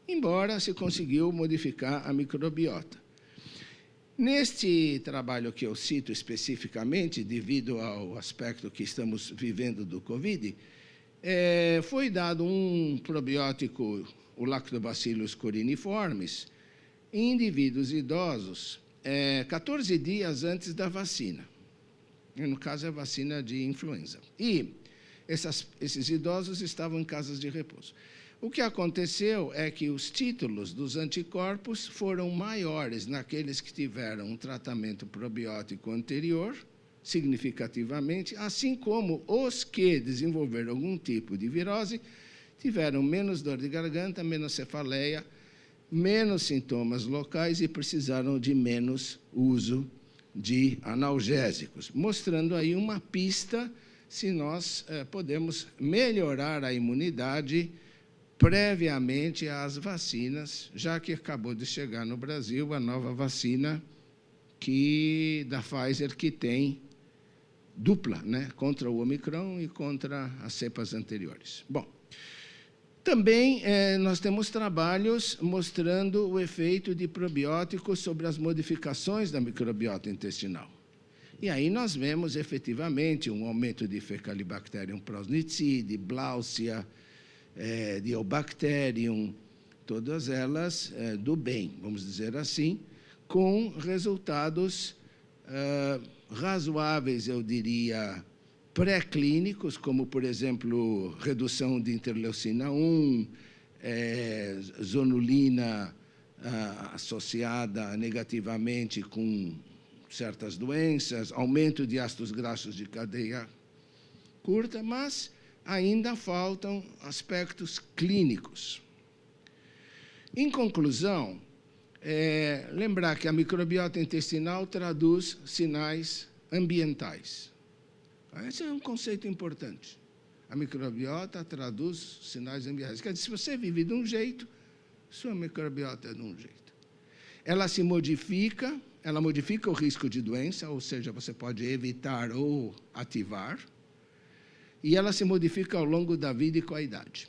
embora se conseguiu modificar a microbiota. Neste trabalho que eu cito especificamente, devido ao aspecto que estamos vivendo do Covid, foi dado um probiótico, o Lactobacillus coriniformes, em indivíduos idosos, 14 dias antes da vacina. No caso, é a vacina de influenza. E esses idosos estavam em casas de repouso. O que aconteceu é que os títulos dos anticorpos foram maiores naqueles que tiveram um tratamento probiótico anterior, significativamente, assim como os que desenvolveram algum tipo de virose tiveram menos dor de garganta, menos cefaleia, menos sintomas locais e precisaram de menos uso de analgésicos, mostrando aí uma pista se nós podemos melhorar a imunidade previamente às vacinas, já que acabou de chegar no Brasil a nova vacina da Pfizer, que tem dupla, né, contra o Omicron e contra as cepas anteriores. Bom, também nós temos trabalhos mostrando o efeito de probióticos sobre as modificações da microbiota intestinal. E aí nós vemos, efetivamente, um aumento de Faecalibacterium prausnitzii, de Blausia, de Eubacterium, todas elas do bem, vamos dizer assim, com resultados razoáveis, eu diria, pré-clínicos, como, por exemplo, redução de interleucina 1, zonulina associada negativamente com certas doenças, aumento de ácidos graxos de cadeia curta, mas ainda faltam aspectos clínicos. Em conclusão, lembrar que a microbiota intestinal traduz sinais ambientais. Esse é um conceito importante. A microbiota traduz sinais ambientais. Quer dizer, se você vive de um jeito, sua microbiota é de um jeito. Ela se modifica, ela modifica o risco de doença, ou seja, você pode evitar ou ativar, e ela se modifica ao longo da vida e com a idade.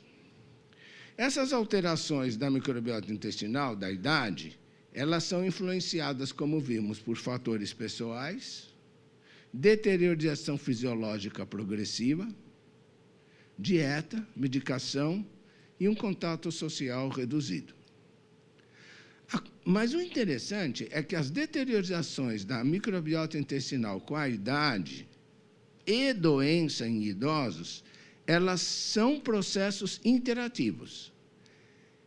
Essas alterações da microbiota intestinal, da idade, elas são influenciadas, como vimos, por fatores pessoais, deterioração fisiológica progressiva, dieta, medicação e um contato social reduzido. Mas o interessante é que as deteriorações da microbiota intestinal com a idade e doença em idosos, elas são processos interativos,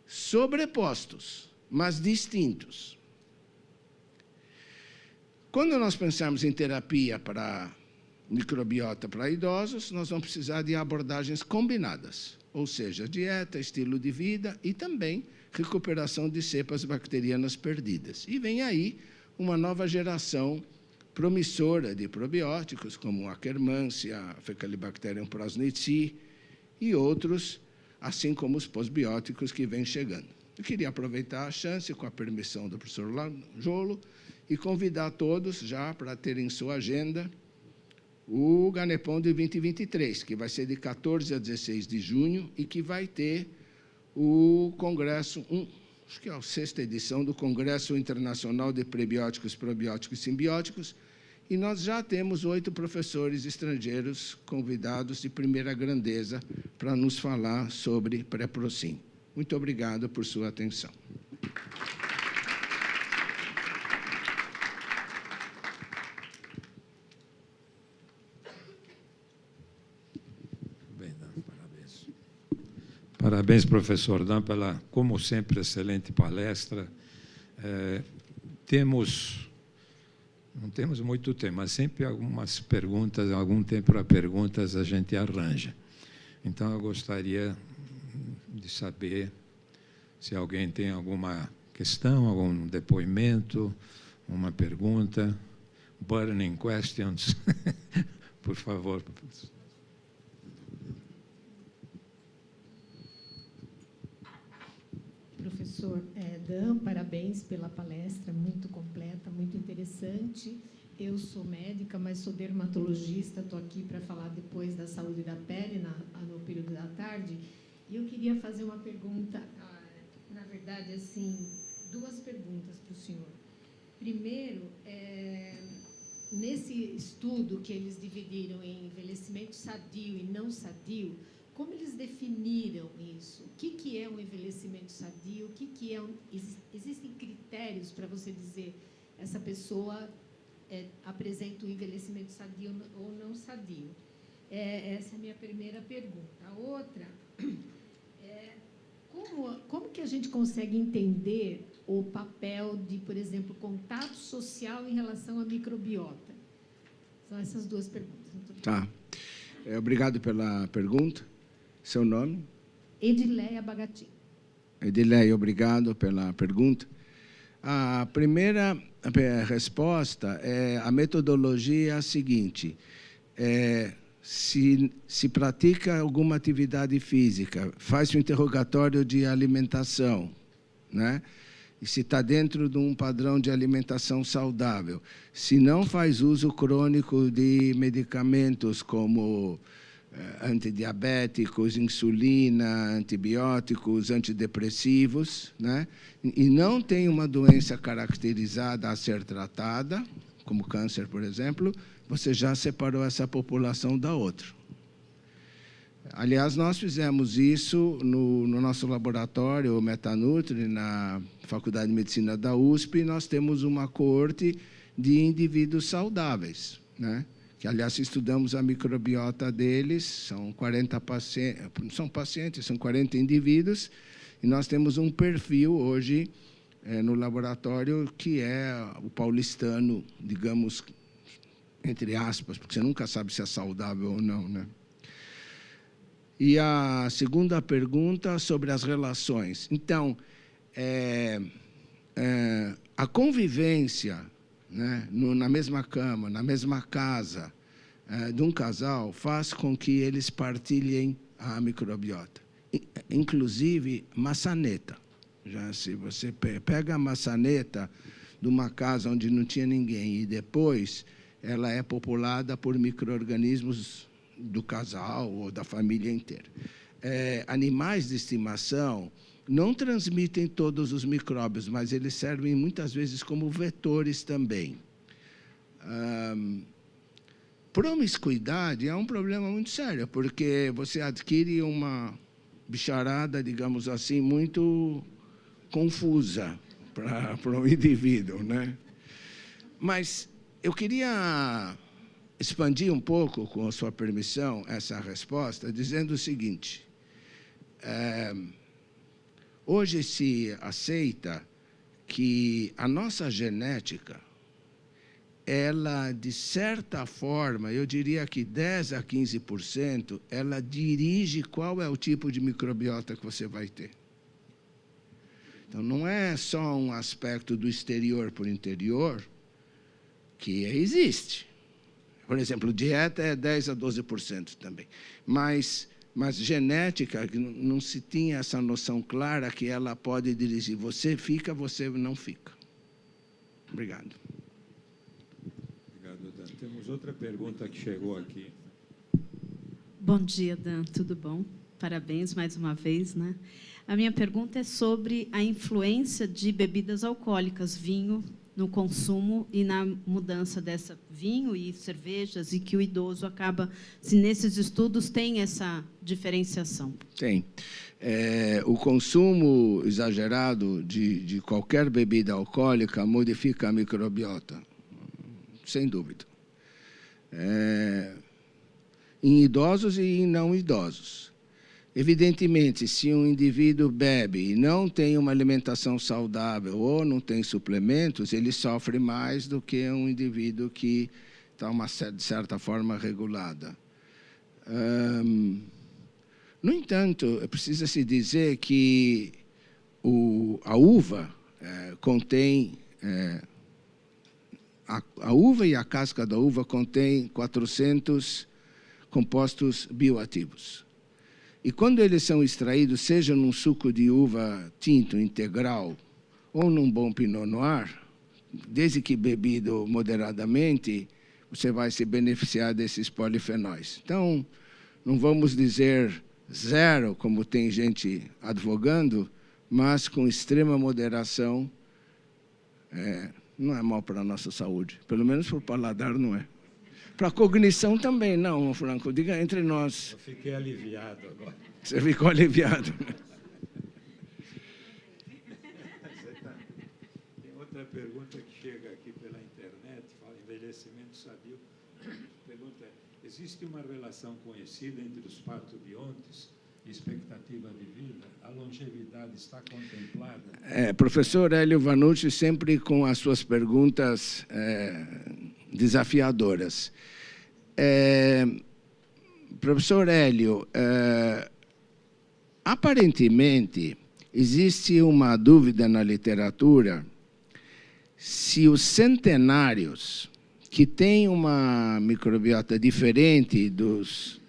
sobrepostos, mas distintos. Quando nós pensamos em terapia para microbiota para idosos, nós vamos precisar de abordagens combinadas, ou seja, dieta, estilo de vida e também recuperação de cepas bacterianas perdidas. E vem aí uma nova geração promissora de probióticos, como a Akkermansia, a Faecalibacterium prausnitzii e outros, assim como os posbióticos que vêm chegando. Eu queria aproveitar a chance, com a permissão do professor Jolo, e convidar todos já para terem em sua agenda o Ganepon de 2023, que vai ser de 14 a 16 de junho e que vai ter o congresso, acho que é a 6ª edição do Congresso Internacional de Prebióticos, Probióticos e Simbióticos, e nós já temos 8 professores estrangeiros convidados de primeira grandeza para nos falar sobre Pré-Procin. Muito obrigado por sua atenção. Parabéns, professor Dan, pela, como sempre, excelente palestra. Não temos muito tempo, mas sempre algumas perguntas, algum tempo para perguntas a gente arranja. Então, eu gostaria de saber se alguém tem alguma questão, algum depoimento, uma pergunta. Burning questions. Por favor. Professor Dan, parabéns pela palestra, muito completa, muito interessante. Eu sou médica, mas sou dermatologista, estou aqui para falar depois da saúde da pele, no período da tarde. E eu queria fazer uma pergunta, na verdade, assim, 2 perguntas para o senhor. Primeiro, nesse estudo que eles dividiram em envelhecimento sadio e não sadio, como eles definiram isso? O que é um envelhecimento sadio? Existem critérios para você dizer essa pessoa apresenta um envelhecimento sadio ou não sadio? Essa é a minha primeira pergunta. A outra é como que a gente consegue entender o papel de, por exemplo, contato social em relação à microbiota? São essas 2 perguntas. Tá. Obrigado pela pergunta. Seu nome? Edileia Bagatin. Edileia, obrigado pela pergunta. A primeira resposta é a metodologia é a seguinte: se pratica alguma atividade física, faz um interrogatório de alimentação, né? e se está dentro de um padrão de alimentação saudável, se não faz uso crônico de medicamentos como antidiabéticos, insulina, antibióticos, antidepressivos, né? E não tem uma doença caracterizada a ser tratada, como câncer, por exemplo, você já separou essa população da outra. Aliás, nós fizemos isso no nosso laboratório, o Metanutri, na Faculdade de Medicina da USP, e nós temos uma coorte de indivíduos saudáveis, né? Que, aliás, estudamos a microbiota deles, são 40 pacientes, são 40 indivíduos, e nós temos um perfil hoje no laboratório que é o paulistano, digamos, entre aspas, porque você nunca sabe se é saudável ou não, né? E a segunda pergunta sobre as relações. Então, a convivência, né, na mesma cama, na mesma casa, de um casal, faz com que eles partilhem a microbiota. Inclusive, maçaneta. Já, se você pega a maçaneta de uma casa onde não tinha ninguém e depois ela é populada por micro-organismos do casal ou da família inteira. Animais de estimação não transmitem todos os micróbios, mas eles servem muitas vezes como vetores também. Promiscuidade é um problema muito sério, porque você adquire uma bicharada, digamos assim, muito confusa para um indivíduo, né? Mas eu queria expandir um pouco, com a sua permissão, essa resposta, dizendo o seguinte. Hoje se aceita que a nossa genética, ela, de certa forma, eu diria que 10% a 15%, ela dirige qual é o tipo de microbiota que você vai ter. Então, não é só um aspecto do exterior para o interior, que existe. Por exemplo, dieta é 10% a 12% também. Mas genética, não se tinha essa noção clara que ela pode dirigir. Você fica, você não fica. Obrigado. Obrigado, Dan. Temos outra pergunta que chegou aqui. Bom dia, Dan. Tudo bom? Parabéns mais uma vez, né? A minha pergunta é sobre a influência de bebidas alcoólicas, vinho, no consumo e na mudança dessa vinho e cervejas, e que o idoso acaba, se nesses estudos tem essa diferenciação. Tem. O consumo exagerado de qualquer bebida alcoólica modifica a microbiota, sem dúvida. Em idosos e em não idosos. Evidentemente, se um indivíduo bebe e não tem uma alimentação saudável ou não tem suplementos, ele sofre mais do que um indivíduo que está, de certa forma, regulada. No entanto, precisa-se dizer que a uva contém... A uva e a casca da uva contém 400 compostos bioativos. E quando eles são extraídos, seja num suco de uva tinto integral ou num bom Pinot Noir, desde que bebido moderadamente, você vai se beneficiar desses polifenóis. Então, não vamos dizer zero, como tem gente advogando, mas com extrema moderação, não é mal para a nossa saúde. Pelo menos para o paladar não é. Para a cognição também não, Franco. Diga entre nós. Eu fiquei aliviado agora. Você ficou aliviado. Tem outra pergunta que chega aqui pela internet, fala envelhecimento sadio. Pergunta é, existe uma relação conhecida entre os parturientes e expectativa de vida? A longevidade está contemplada? Professor Hélio Vanucci, sempre com as suas perguntas desafiadoras. Professor Hélio, aparentemente, existe uma dúvida na literatura se os centenários, que têm uma microbiota diferente dos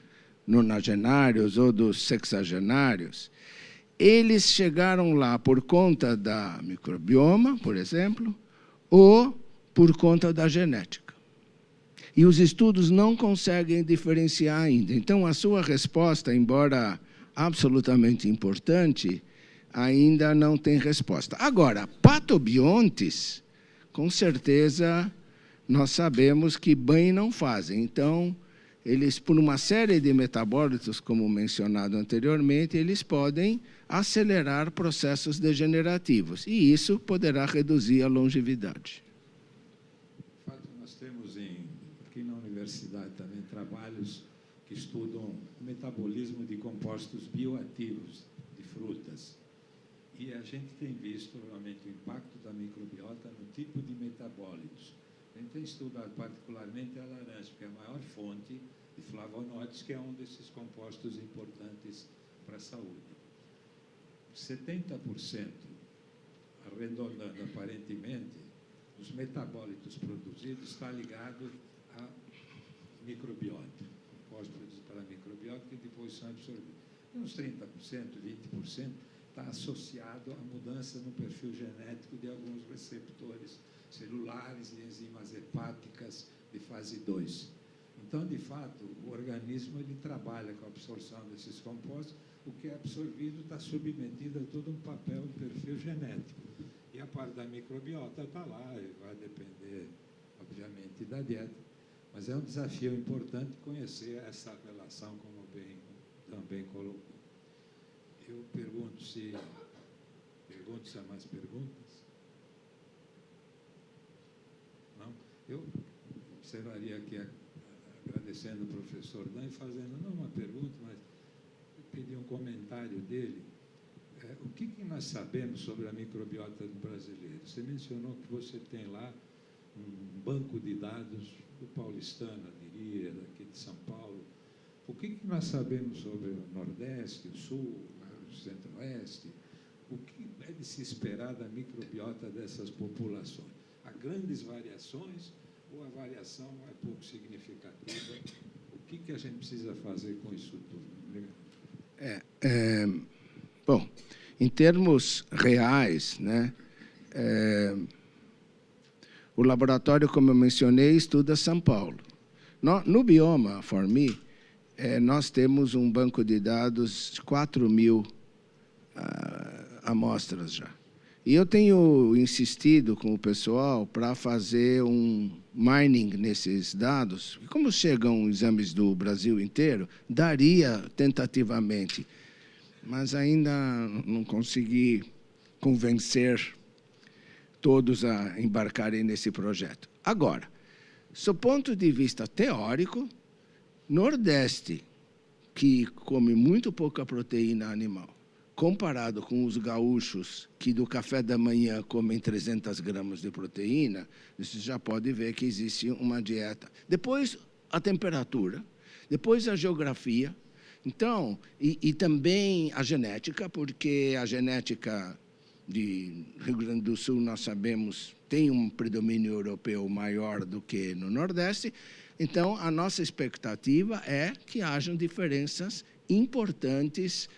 nonagenários ou dos sexagenários, eles chegaram lá por conta da microbioma, por exemplo, ou por conta da genética. E os estudos não conseguem diferenciar ainda. Então, a sua resposta, embora absolutamente importante, ainda não tem resposta. Agora, patobiontes, com certeza, nós sabemos que bem não fazem. Então, eles, por uma série de metabólitos, como mencionado anteriormente, eles podem acelerar processos degenerativos. E isso poderá reduzir a longevidade. De fato, nós temos aqui na universidade também trabalhos que estudam o metabolismo de compostos bioativos de frutas. E a gente tem visto realmente o impacto da microbiota no tipo de metabólitos. A gente tem estudado particularmente a laranja, que é a maior fonte de flavonoides, que é um desses compostos importantes para a saúde. 70%, arredondando aparentemente, os metabólitos produzidos está ligado à microbiota, compostos produzidos pela microbiota que depois são absorvidos. E uns 30%, 20% está associado à mudança no perfil genético de alguns receptores celulares e enzimas hepáticas de fase 2. Então, de fato, o organismo ele trabalha com a absorção desses compostos, o que é absorvido está submetido a todo um papel de perfil genético. E a parte da microbiota está lá, e vai depender, obviamente, da dieta, mas é um desafio importante conhecer essa relação, como bem também colocou. Eu pergunto se há mais perguntas. Não? Eu observaria aqui, agradecendo o professor Dan, e fazendo não uma pergunta, mas pedir um comentário dele. O que nós sabemos sobre a microbiota do brasileiro? Você mencionou que você tem lá um banco de dados do paulistano, eu diria, daqui de São Paulo. O que nós sabemos sobre o Nordeste, o Sul, o Centro-Oeste? O que é de se esperar da microbiota dessas populações? Há grandes variações ou a variação é pouco significativa? O que a gente precisa fazer com isso tudo? Bom, em termos reais, né, o laboratório, como eu mencionei, estuda São Paulo. No Bioma For Me, nós temos um banco de dados de 4.000 amostras já. E eu tenho insistido com o pessoal para fazer um mining nesses dados. Como chegam exames do Brasil inteiro, daria tentativamente, mas ainda não consegui convencer todos a embarcarem nesse projeto. Agora, do ponto de vista teórico, Nordeste, que come muito pouca proteína animal, comparado com os gaúchos, que do café da manhã comem 300 gramas de proteína, você já pode ver que existe uma dieta. Depois, a temperatura, depois a geografia, então, e também a genética, porque a genética de Rio Grande do Sul, nós sabemos, tem um predomínio europeu maior do que no Nordeste. Então, a nossa expectativa é que hajam diferenças importantes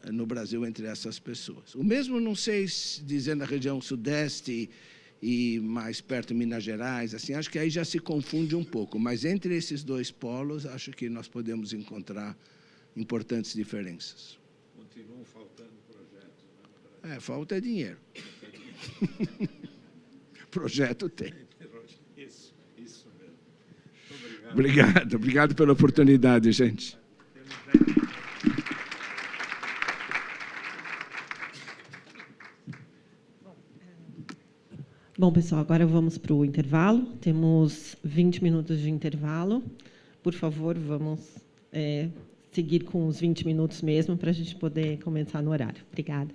no Brasil, entre essas pessoas. O mesmo, não sei dizer na região Sudeste e mais perto de Minas Gerais, assim, acho que aí já se confunde um pouco, mas entre esses dois polos, acho que nós podemos encontrar importantes diferenças. Continuam faltando projetos, né? Falta dinheiro. Projeto tem. Isso mesmo. Muito obrigado. Obrigado pela oportunidade, gente. Bom, pessoal, agora vamos para o intervalo. Temos 20 minutos de intervalo. Por favor, vamos seguir com os 20 minutos mesmo, para a gente poder começar no horário. Obrigada.